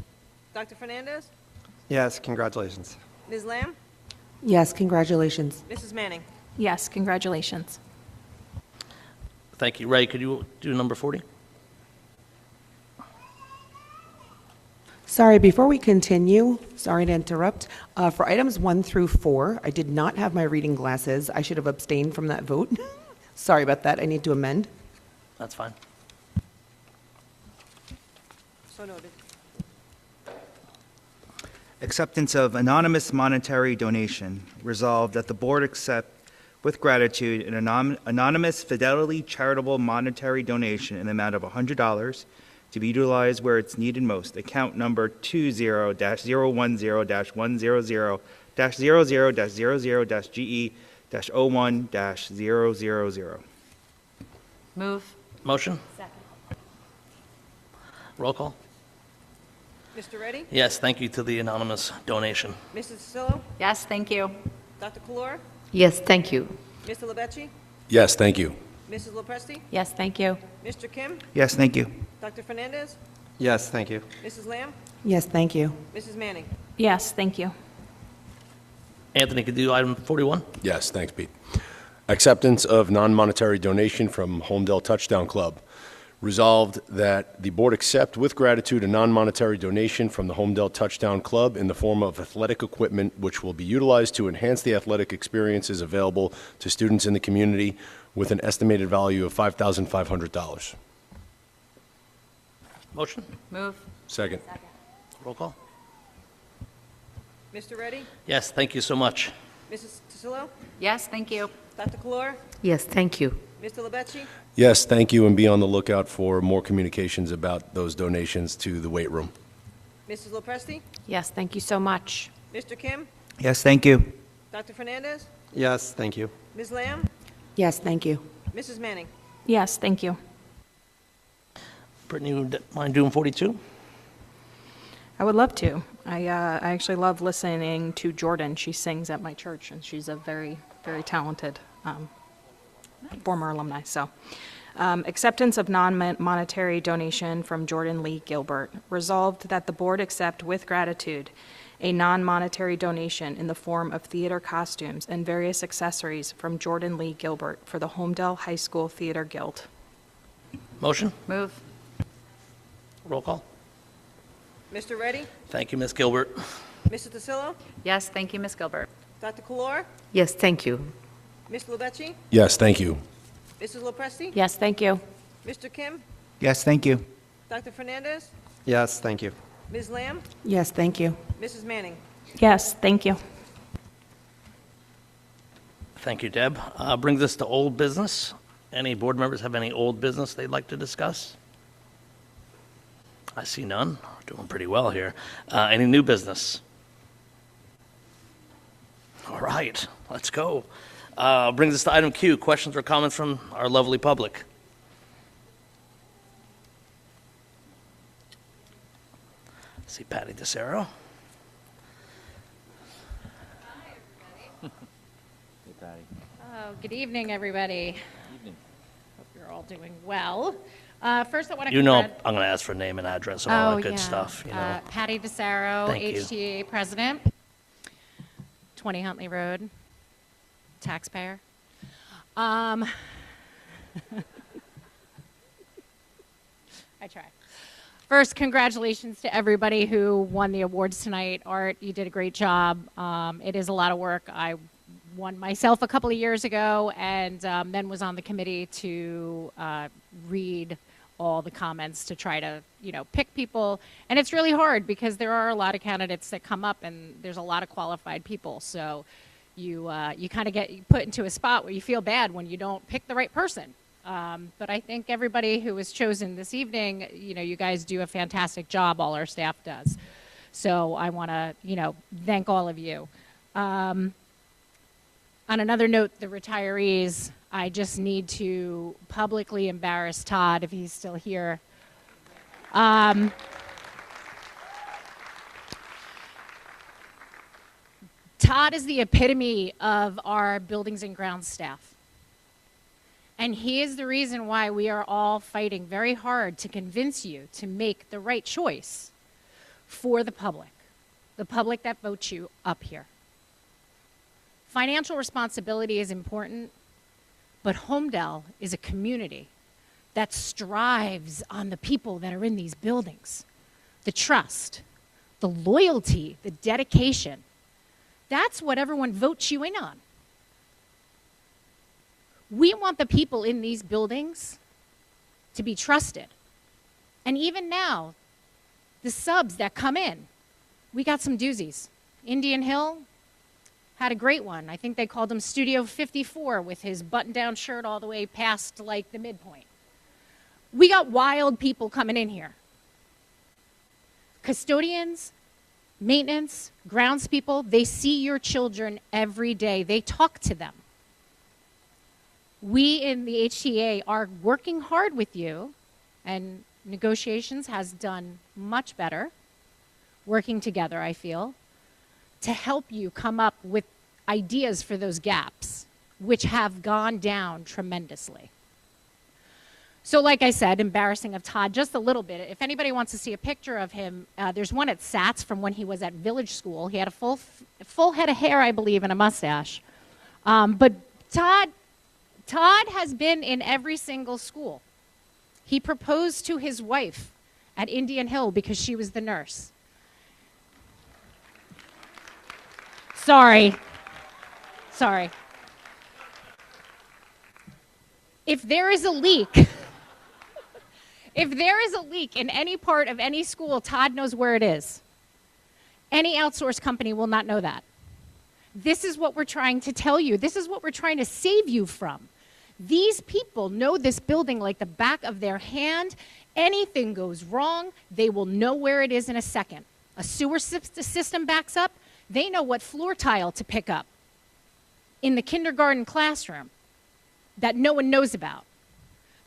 S3: Dr. Fernandez?
S21: Yes, congratulations.
S3: Ms. Lamb?
S16: Yes, congratulations.
S3: Mrs. Manning?
S2: Yes, congratulations.
S1: Thank you. Ray, could you do number 40?
S16: Sorry, before we continue, sorry to interrupt. For items 1 through 4, I did not have my reading glasses. I should have abstained from that vote. Sorry about that. I need to amend.
S1: That's fine.
S3: So noted.
S20: Acceptance of anonymous monetary donation. Resolved that the board accept with gratitude an anonymous Fidelity charitable monetary donation in the amount of $100 to be utilized where it's needed most. Account number 20-010-100-00-GE-01-000.
S14: Move.
S1: Motion?
S14: Second.
S1: Roll call?
S3: Mr. Reddy?
S1: Yes, thank you to the anonymous donation.
S3: Mrs. Cillo?
S14: Yes, thank you.
S3: Dr. Calora?
S19: Yes, thank you.
S3: Mr. Lebecci?
S18: Yes, thank you.
S3: Mrs. Lopresti?
S2: Yes, thank you.
S3: Mr. Kim?
S20: Yes, thank you.
S3: Dr. Fernandez?
S21: Yes, thank you.
S3: Mrs. Lamb?
S16: Yes, thank you.
S3: Mrs. Manning?
S2: Yes, thank you.
S1: Anthony, could you do item 41?
S18: Yes, thanks, Pete. Acceptance of non-monetary donation from Holmdel Touchdown Club. Resolved that the board accept with gratitude a non-monetary donation from the Holmdel Touchdown Club in the form of athletic equipment which will be utilized to enhance the athletic experiences available to students in the community with an estimated value of $5,500.
S1: Motion?
S14: Move.
S18: Second.
S1: Roll call?
S3: Mr. Reddy?
S1: Yes, thank you so much.
S3: Mrs. Cillo?
S14: Yes, thank you.
S3: Dr. Calora?
S19: Yes, thank you.
S3: Mr. Lebecci?
S18: Yes, thank you, and be on the lookout for more communications about those donations to the weight room.
S3: Mrs. Lopresti?
S2: Yes, thank you so much.
S3: Mr. Kim?
S20: Yes, thank you.
S3: Dr. Fernandez?
S21: Yes, thank you.
S3: Ms. Lamb?
S16: Yes, thank you.
S3: Mrs. Manning?
S2: Yes, thank you.
S1: Brittany, would you mind doing 42?
S2: I would love to. I actually love listening to Jordan. She sings at my church, and she's a very, very talented former alumni. So, acceptance of non-monetary donation from Jordan Lee Gilbert. Resolved that the board accept with gratitude a non-monetary donation in the form of theater costumes and various accessories from Jordan Lee Gilbert for the Holmdel High School Theater Guild.
S1: Motion?
S14: Move.
S1: Roll call?
S3: Mr. Reddy?
S1: Thank you, Ms. Gilbert.
S3: Mrs. DeSillo?
S14: Yes, thank you, Ms. Gilbert.
S3: Dr. Calora?
S19: Yes, thank you.
S3: Mr. Lebecci?
S18: Yes, thank you.
S3: Mrs. Lopresti?
S2: Yes, thank you.
S3: Mr. Kim?
S20: Yes, thank you.
S3: Dr. Fernandez?
S21: Yes, thank you.
S3: Ms. Lamb?
S16: Yes, thank you.
S3: Mrs. Manning?
S2: Yes, thank you.
S1: Thank you, Deb. Brings us to old business. Any board members have any old business they'd like to discuss? I see none. We're doing pretty well here. Any new business? All right, let's go. Brings us to item Q, questions or comments from our lovely public. I see Patty DeSero.
S5: Hey, Patty.
S7: Oh, good evening, everybody.
S5: Evening.
S7: Hope you're all doing well. First, I want to
S1: You know I'm going to ask for name and address and all that good
S7: yeah.
S1: stuff. You know.
S7: Patty DeSaro,
S1: Thank you.
S7: HTA president, 20 Huntley Road, taxpayer. I try. First, congratulations to everybody who won the awards tonight. Art, you did a great job. It is a lot of work. I won myself a couple of years ago, and then was on the committee to read all the comments to try to, pick people. And it's really hard because there are a lot of candidates that come up, and there's a lot of qualified people. So you kind of get put into a spot where you feel bad when you don't pick the right person. But I think everybody who was chosen this evening, you guys do a fantastic job. All our staff does. So I want to, thank all of you. On another note, the retirees, I just need to publicly embarrass Todd if he's still here. Todd is the epitome of our buildings and grounds staff. And he is the reason why we are all fighting very hard to convince you to make the right choice for the public that votes you up here. Financial responsibility is important, but Holmdel is a community that strives on the people that are in these buildings. The trust, the loyalty, the dedication. That's what everyone votes you in on. We want the people in these buildings to be trusted. And even now, the subs that come in, we got some doozies. Indian Hill had a great one. I think they called him Studio 54 with his button-down shirt all the way past like the midpoint. We got wild people coming in here. Custodians, maintenance, grounds people, they see your children every day. They talk to them. We in the HTA are working hard with you, and negotiations has done much better, working together, I feel, to help you come up with ideas for those gaps, which have gone down tremendously. So like I said, embarrassing of Todd just a little bit. If anybody wants to see a picture of him, there's one at SATS from when he was at Village School. He had a full head of hair, I believe, and a mustache. But Todd has been in every single school. He proposed to his wife at Indian Hill because she was the nurse. Sorry. If there is a leak, if there is a leak in any part of any school, Todd knows where it is. Any outsourced company will not know that. This is what we're trying to tell you. This is what we're trying to save you from. These people know this building like the back of their hand. Anything goes wrong, they will know where it is in a second. A sewer system backs up, they know what floor tile to pick up in the kindergarten classroom that no one knows about.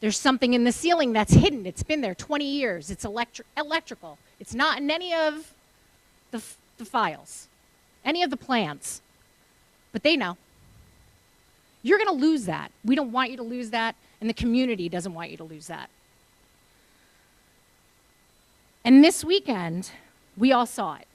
S7: There's something in the ceiling that's hidden. It's been there 20 years. It's electrical. It's not in any of the files, any of the plans. But they know. You're going to lose that. We don't want you to lose that, and the community doesn't want you to lose that. And this weekend, we all saw it.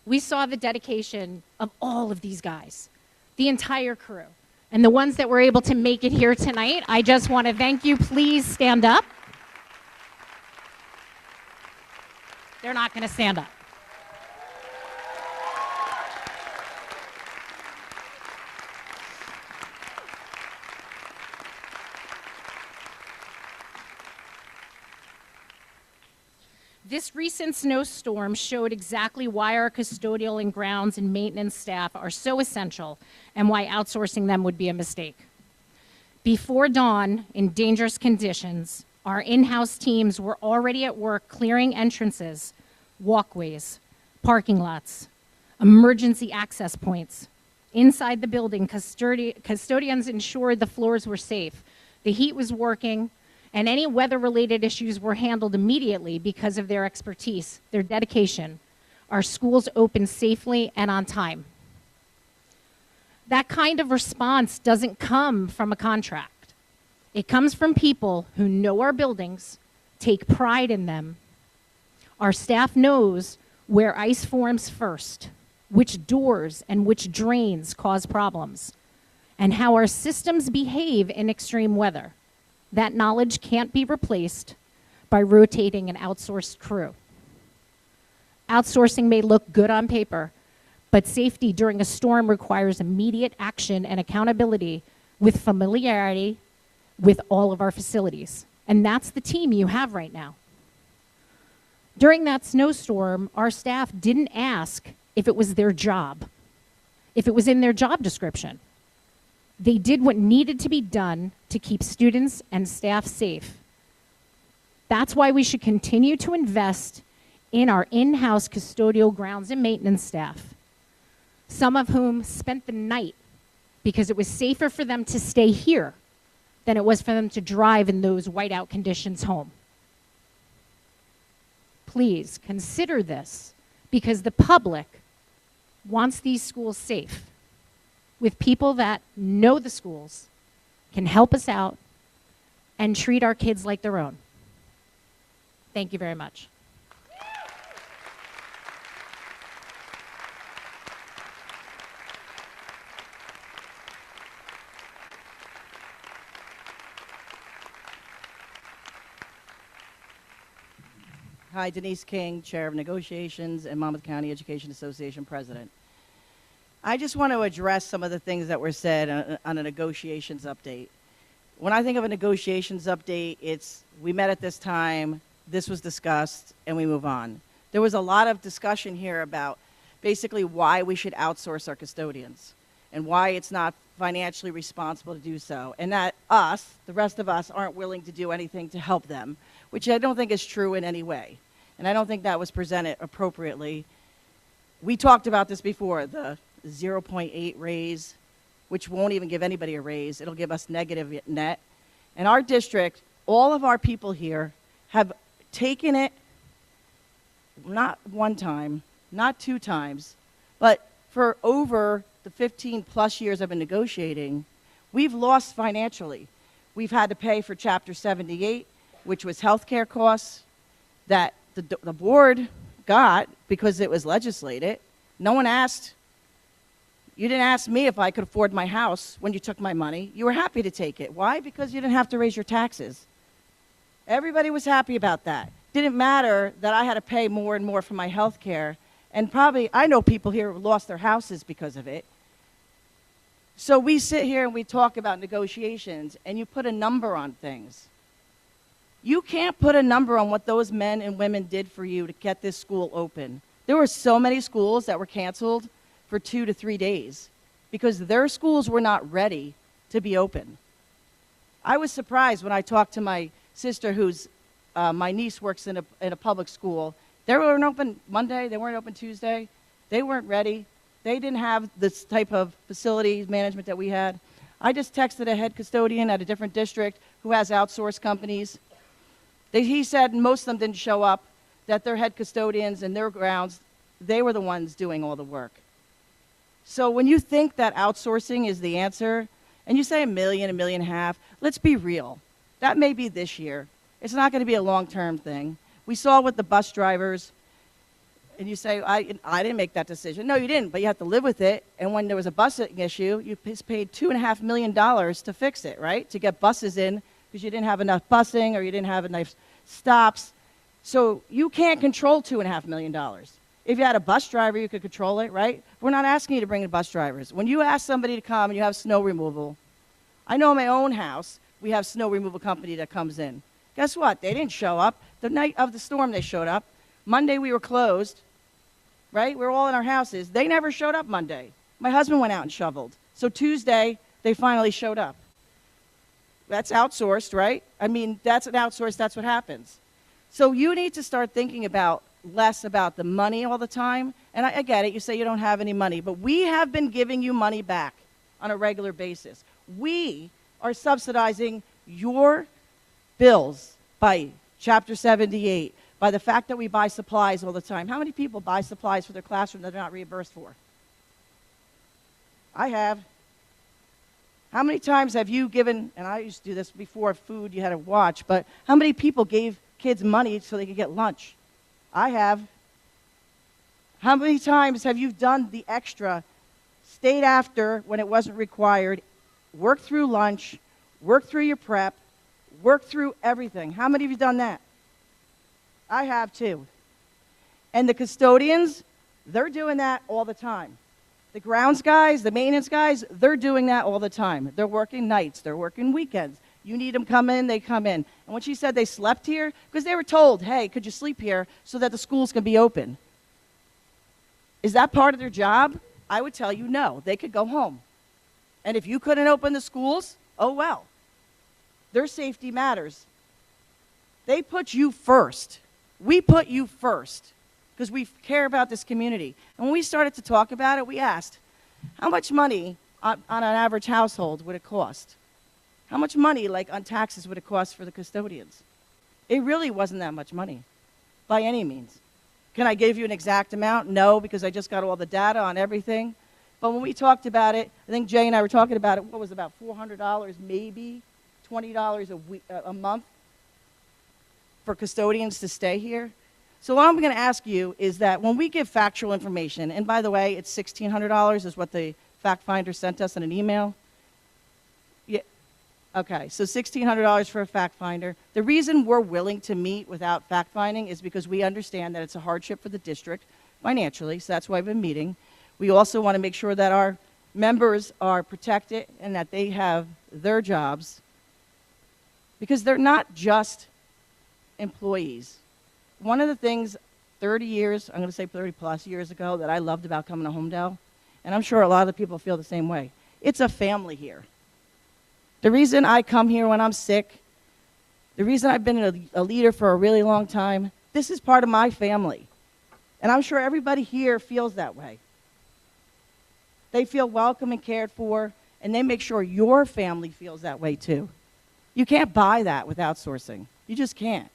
S7: We saw the dedication of all of these guys, the entire crew. And the ones that were able to make it here tonight, I just want to thank you. Please stand up. They're not going to stand up. This recent snowstorm showed exactly why our custodial and grounds and maintenance staff are so essential and why outsourcing them would be a mistake. Before dawn, in dangerous conditions, our in-house teams were already at work clearing entrances, walkways, parking lots, emergency access points. Inside the building, custodians ensured the floors were safe, the heat was working, and any weather-related issues were handled immediately because of their expertise, their dedication. Our schools opened safely and on time. That kind of response doesn't come from a contract. It comes from people who know our buildings, take pride in them. Our staff knows where ice forms first, which doors and which drains cause problems, and how our systems behave in extreme weather. That knowledge can't be replaced by rotating an outsourced crew. Outsourcing may look good on paper, but safety during a storm requires immediate action and accountability with familiarity with all of our facilities. And that's the team you have right now. During that snowstorm, our staff didn't ask if it was their job, if it was in their job description. They did what needed to be done to keep students and staff safe. That's why we should continue to invest in our in-house custodial grounds and maintenance staff, some of whom spent the night because it was safer for them to stay here than it was for them to drive in those whiteout conditions home. Please consider this, because the public wants these schools safe, with people that know the schools, can help us out, and treat our kids like their own. Thank you very much.
S9: Hi, Denise King, Chair of Negotiations and Monmouth County Education Association President. I just want to address some of the things that were said on a negotiations update. When I think of a negotiations update, it's we met at this time, this was discussed, and we move on. There was a lot of discussion here about basically why we should outsource our custodians and why it's not financially responsible to do so, and that us, the rest of us, aren't willing to do anything to help them, which I don't think is true in any way. And I don't think that was presented appropriately. We talked about this before, the 0.8 raise, which won't even give anybody a raise. It'll give us negative net. And our district, all of our people here have taken it, not one time, not two times, but for over the 15 plus years I've been negotiating, we've lost financially. We've had to pay for Chapter 78, which was healthcare costs that the board got because it was legislated. No one asked. You didn't ask me if I could afford my house when you took my money. You were happy to take it. Why? Because you didn't have to raise your taxes. Everybody was happy about that. Didn't matter that I had to pay more and more for my health care. And probably, I know people here who lost their houses because of it. So we sit here and we talk about negotiations, and you put a number on things. You can't put a number on what those men and women did for you to get this school open. There were so many schools that were canceled for 2 to 3 days because their schools were not ready to be open. I was surprised when I talked to my sister who's, my niece works in a public school. They weren't open Monday, they weren't open Tuesday, they weren't ready. They didn't have this type of facilities management that we had. I just texted a head custodian at a different district who has outsourced companies. He said most of them didn't show up, that their head custodians and their grounds, they were the ones doing all the work. So when you think that outsourcing is the answer, and you say $1 million, $1.5 million, let's be real. That may be this year. It's not going to be a long-term thing. We saw with the bus drivers, and you say, I didn't make that decision. No, you didn't, but you have to live with it. And when there was a busing issue, you paid $2.5 million to fix it, right? To get buses in because you didn't have enough busing or you didn't have enough stops. So you can't control $2.5 million. If you had a bus driver, you could control it, right? We're not asking you to bring in bus drivers. When you ask somebody to come and you have snow removal, I know in my own house, we have snow removal company that comes in. Guess what? They didn't show up. The night of the storm, they showed up. Monday, we were closed, right? We were all in our houses. They never showed up Monday. My husband went out and shoveled. So Tuesday, they finally showed up. That's outsourced, right? I mean, that's an outsourced, that's what happens. So you need to start thinking about less about the money all the time. And I get it, you say you don't have any money, but we have been giving you money back on a regular basis. We are subsidizing your bills by Chapter 78, by the fact that we buy supplies all the time. How many people buy supplies for their classroom that they're not reimbursed for? I have. How many times have you given, and I used to do this before food you had to watch, but how many people gave kids money so they could get lunch? I have. How many times have you done the extra, stayed after when it wasn't required, worked through lunch, worked through your prep, worked through everything? How many of you done that? I have too. And the custodians, they're doing that all the time. The grounds guys, the maintenance guys, they're doing that all the time. They're working nights, they're working weekends. You need them come in, they come in. And when she said they slept here, because they were told, hey, could you sleep here so that the schools can be open? Is that part of their job? I would tell you no. They could go home. And if you couldn't open the schools, oh well. Their safety matters. They put you first. We put you first because we care about this community. And when we started to talk about it, we asked, how much money on an average household would it cost? How much money, like on taxes, would it cost for the custodians? It really wasn't that much money, by any means. Can I give you an exact amount? No, because I just got all the data on everything. But when we talked about it, I think Jay and I were talking about it, what was it, about $400 maybe, $20 a month for custodians to stay here? So what I'm going to ask you is that when we give factual information, and by the way, it's $1,600 is what the fact finder sent us in an email. Yeah. Okay, so $1,600 for a fact finder. The reason we're willing to meet without fact finding is because we understand that it's a hardship for the district financially, so that's why we've been meeting. We also want to make sure that our members are protected and that they have their jobs, because they're not just employees. One of the things 30 years, I'm going to say 30 plus years ago, that I loved about coming to Holmdel, and I'm sure a lot of the people feel the same way. It's a family here. The reason I come here when I'm sick, the reason I've been a leader for a really long time, this is part of my family. And I'm sure everybody here feels that way. They feel welcome and cared for, and they make sure your family feels that way too. You can't buy that with outsourcing. You just can't.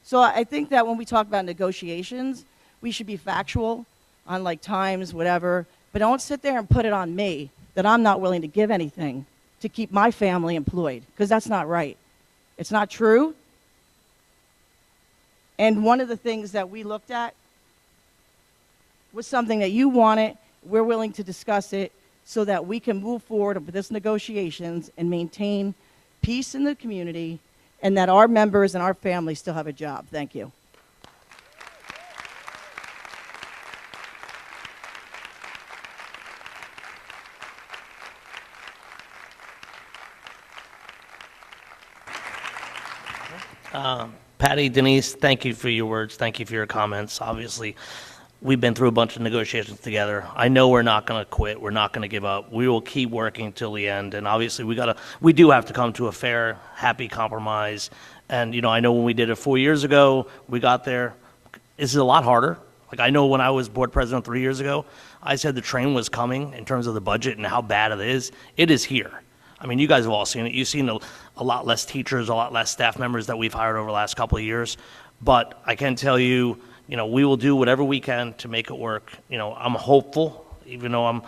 S9: So I think that when we talk about negotiations, we should be factual on like times, whatever, but don't sit there and put it on me that I'm not willing to give anything to keep my family employed, because that's not right. It's not true. And one of the things that we looked at was something that you wanted. We're willing to discuss it so that we can move forward with this negotiations and maintain peace in the community, and that our members and our families still have a job. Thank you.
S1: Patty, Denise, thank you for your words. Thank you for your comments. Obviously, we've been through a bunch of negotiations together. I know we're not going to quit. We're not going to give up. We will keep working till the end. And obviously, we do have to come to a fair, happy compromise. And, I know when we did it 4 years ago, we got there. This is a lot harder. Like, I know when I was board president 3 years ago, I said the train was coming in terms of the budget and how bad it is. It is here. I mean, you guys have all seen it. You've seen a lot less teachers, a lot less staff members that we've hired over the last couple of years. But I can tell you, we will do whatever we can to make it work. I'm hopeful, even though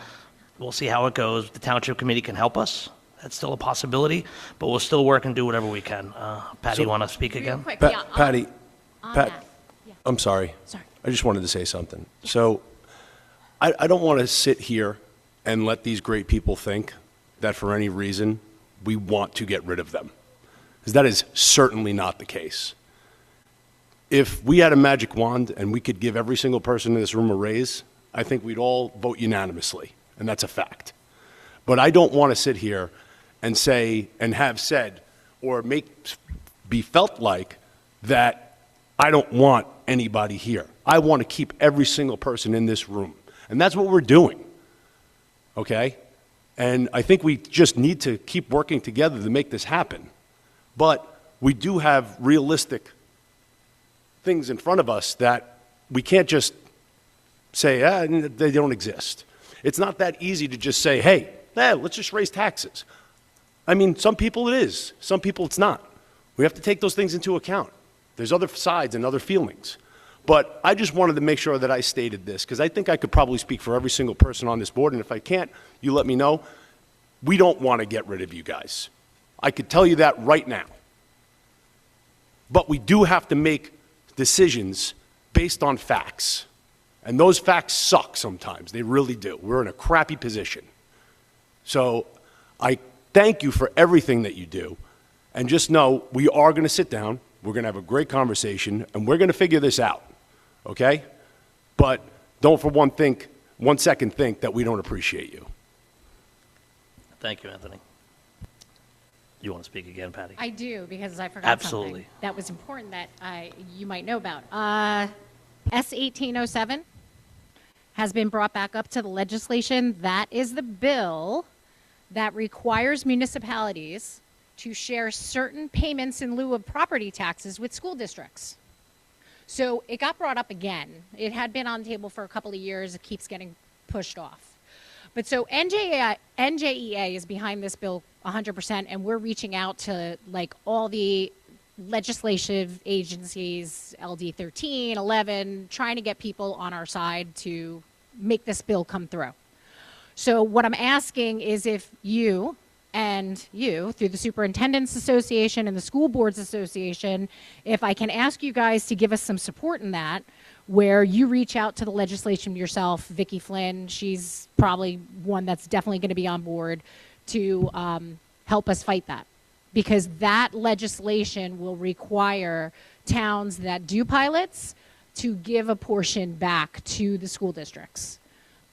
S1: we'll see how it goes. The township committee can help us. That's still a possibility, but we'll still work and do whatever we can. Patty, you want to speak again?
S7: quick,
S18: Patty,
S7: that. Yeah.
S18: I'm sorry.
S7: Sorry.
S18: I just wanted to say something. So I don't want to sit here and let these great people think that for any reason we want to get rid of them, because that is certainly not the case. If we had a magic wand and we could give every single person in this room a raise, I think we'd all vote unanimously, and that's a fact. But I don't want to sit here and say and have said or be felt like that I don't want anybody here. I want to keep every single person in this room, and that's what we're doing, okay? And I think we just need to keep working together to make this happen. But we do have realistic things in front of us that we can't just say, they don't exist. It's not that easy to just say, hey, let's just raise taxes. I mean, some people it is. Some people it's not. We have to take those things into account. There's other sides and other feelings. But I just wanted to make sure that I stated this, because I think I could probably speak for every single person on this board, and if I can't, you let me know. We don't want to get rid of you guys. I could tell you that right now. But we do have to make decisions based on facts. And those facts suck sometimes. They really do. We're in a crappy position. So I thank you for everything that you do. And just know we are going to sit down, we're going to have a great conversation, and we're going to figure this out. Okay? But don't for one second think that we don't appreciate you.
S1: Thank you, Anthony. You want to speak again, Patty?
S7: I do, because I forgot
S1: Absolutely.
S7: something that was important that you might know about. S-1807 has been brought back up to the legislation. That is the bill that requires municipalities to share certain payments in lieu of property taxes with school districts. So it got brought up again. It had been on the table for a couple of years. It keeps getting pushed off. But so NJEA is behind this bill 100%, and we're reaching out to like all the legislative agencies, LD 13, 11, trying to get people on our side to make this bill come through. So what I'm asking is if you and you, through the Superintendent's Association and the School Boards Association, if I can ask you guys to give us some support in that, where you reach out to the legislation yourself. Vicki Flynn, she's probably one that's definitely going to be on board to help us fight that. Because that legislation will require towns that do pilots to give a portion back to the school districts.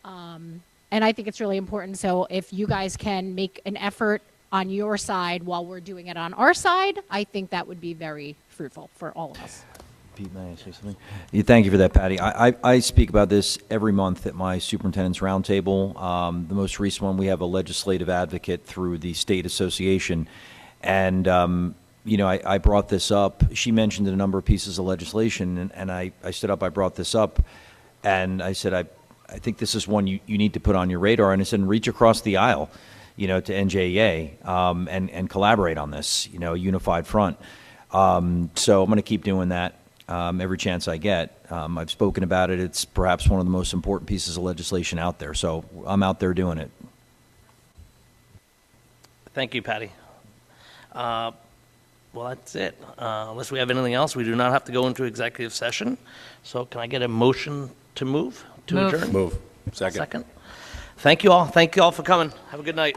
S7: And I think it's really important. So if you guys can make an effort on your side while we're doing it on our side, I think that would be very fruitful for all of us.
S5: Pete, may I say something? Yeah, thank you for that, Patty. I speak about this every month at my superintendent's roundtable. The most recent one, we have a legislative advocate through the state association. And, I brought this up. She mentioned a number of pieces of legislation, and I stood up, I brought this up, and I said, I think this is one you need to put on your radar. And I said, reach across the aisle, to NJEA and collaborate on this, a unified front. So I'm going to keep doing that every chance I get. I've spoken about it. It's perhaps one of the most important pieces of legislation out there. So I'm out there doing it.
S1: Thank you, Patty. Well, that's it. Unless we have anything else, we do not have to go into executive session. So can I get a motion to move? To
S19: Move.
S1: adjourn?
S18: Move. Second.
S1: Second. Thank you all. Thank you all for coming. Have a good night.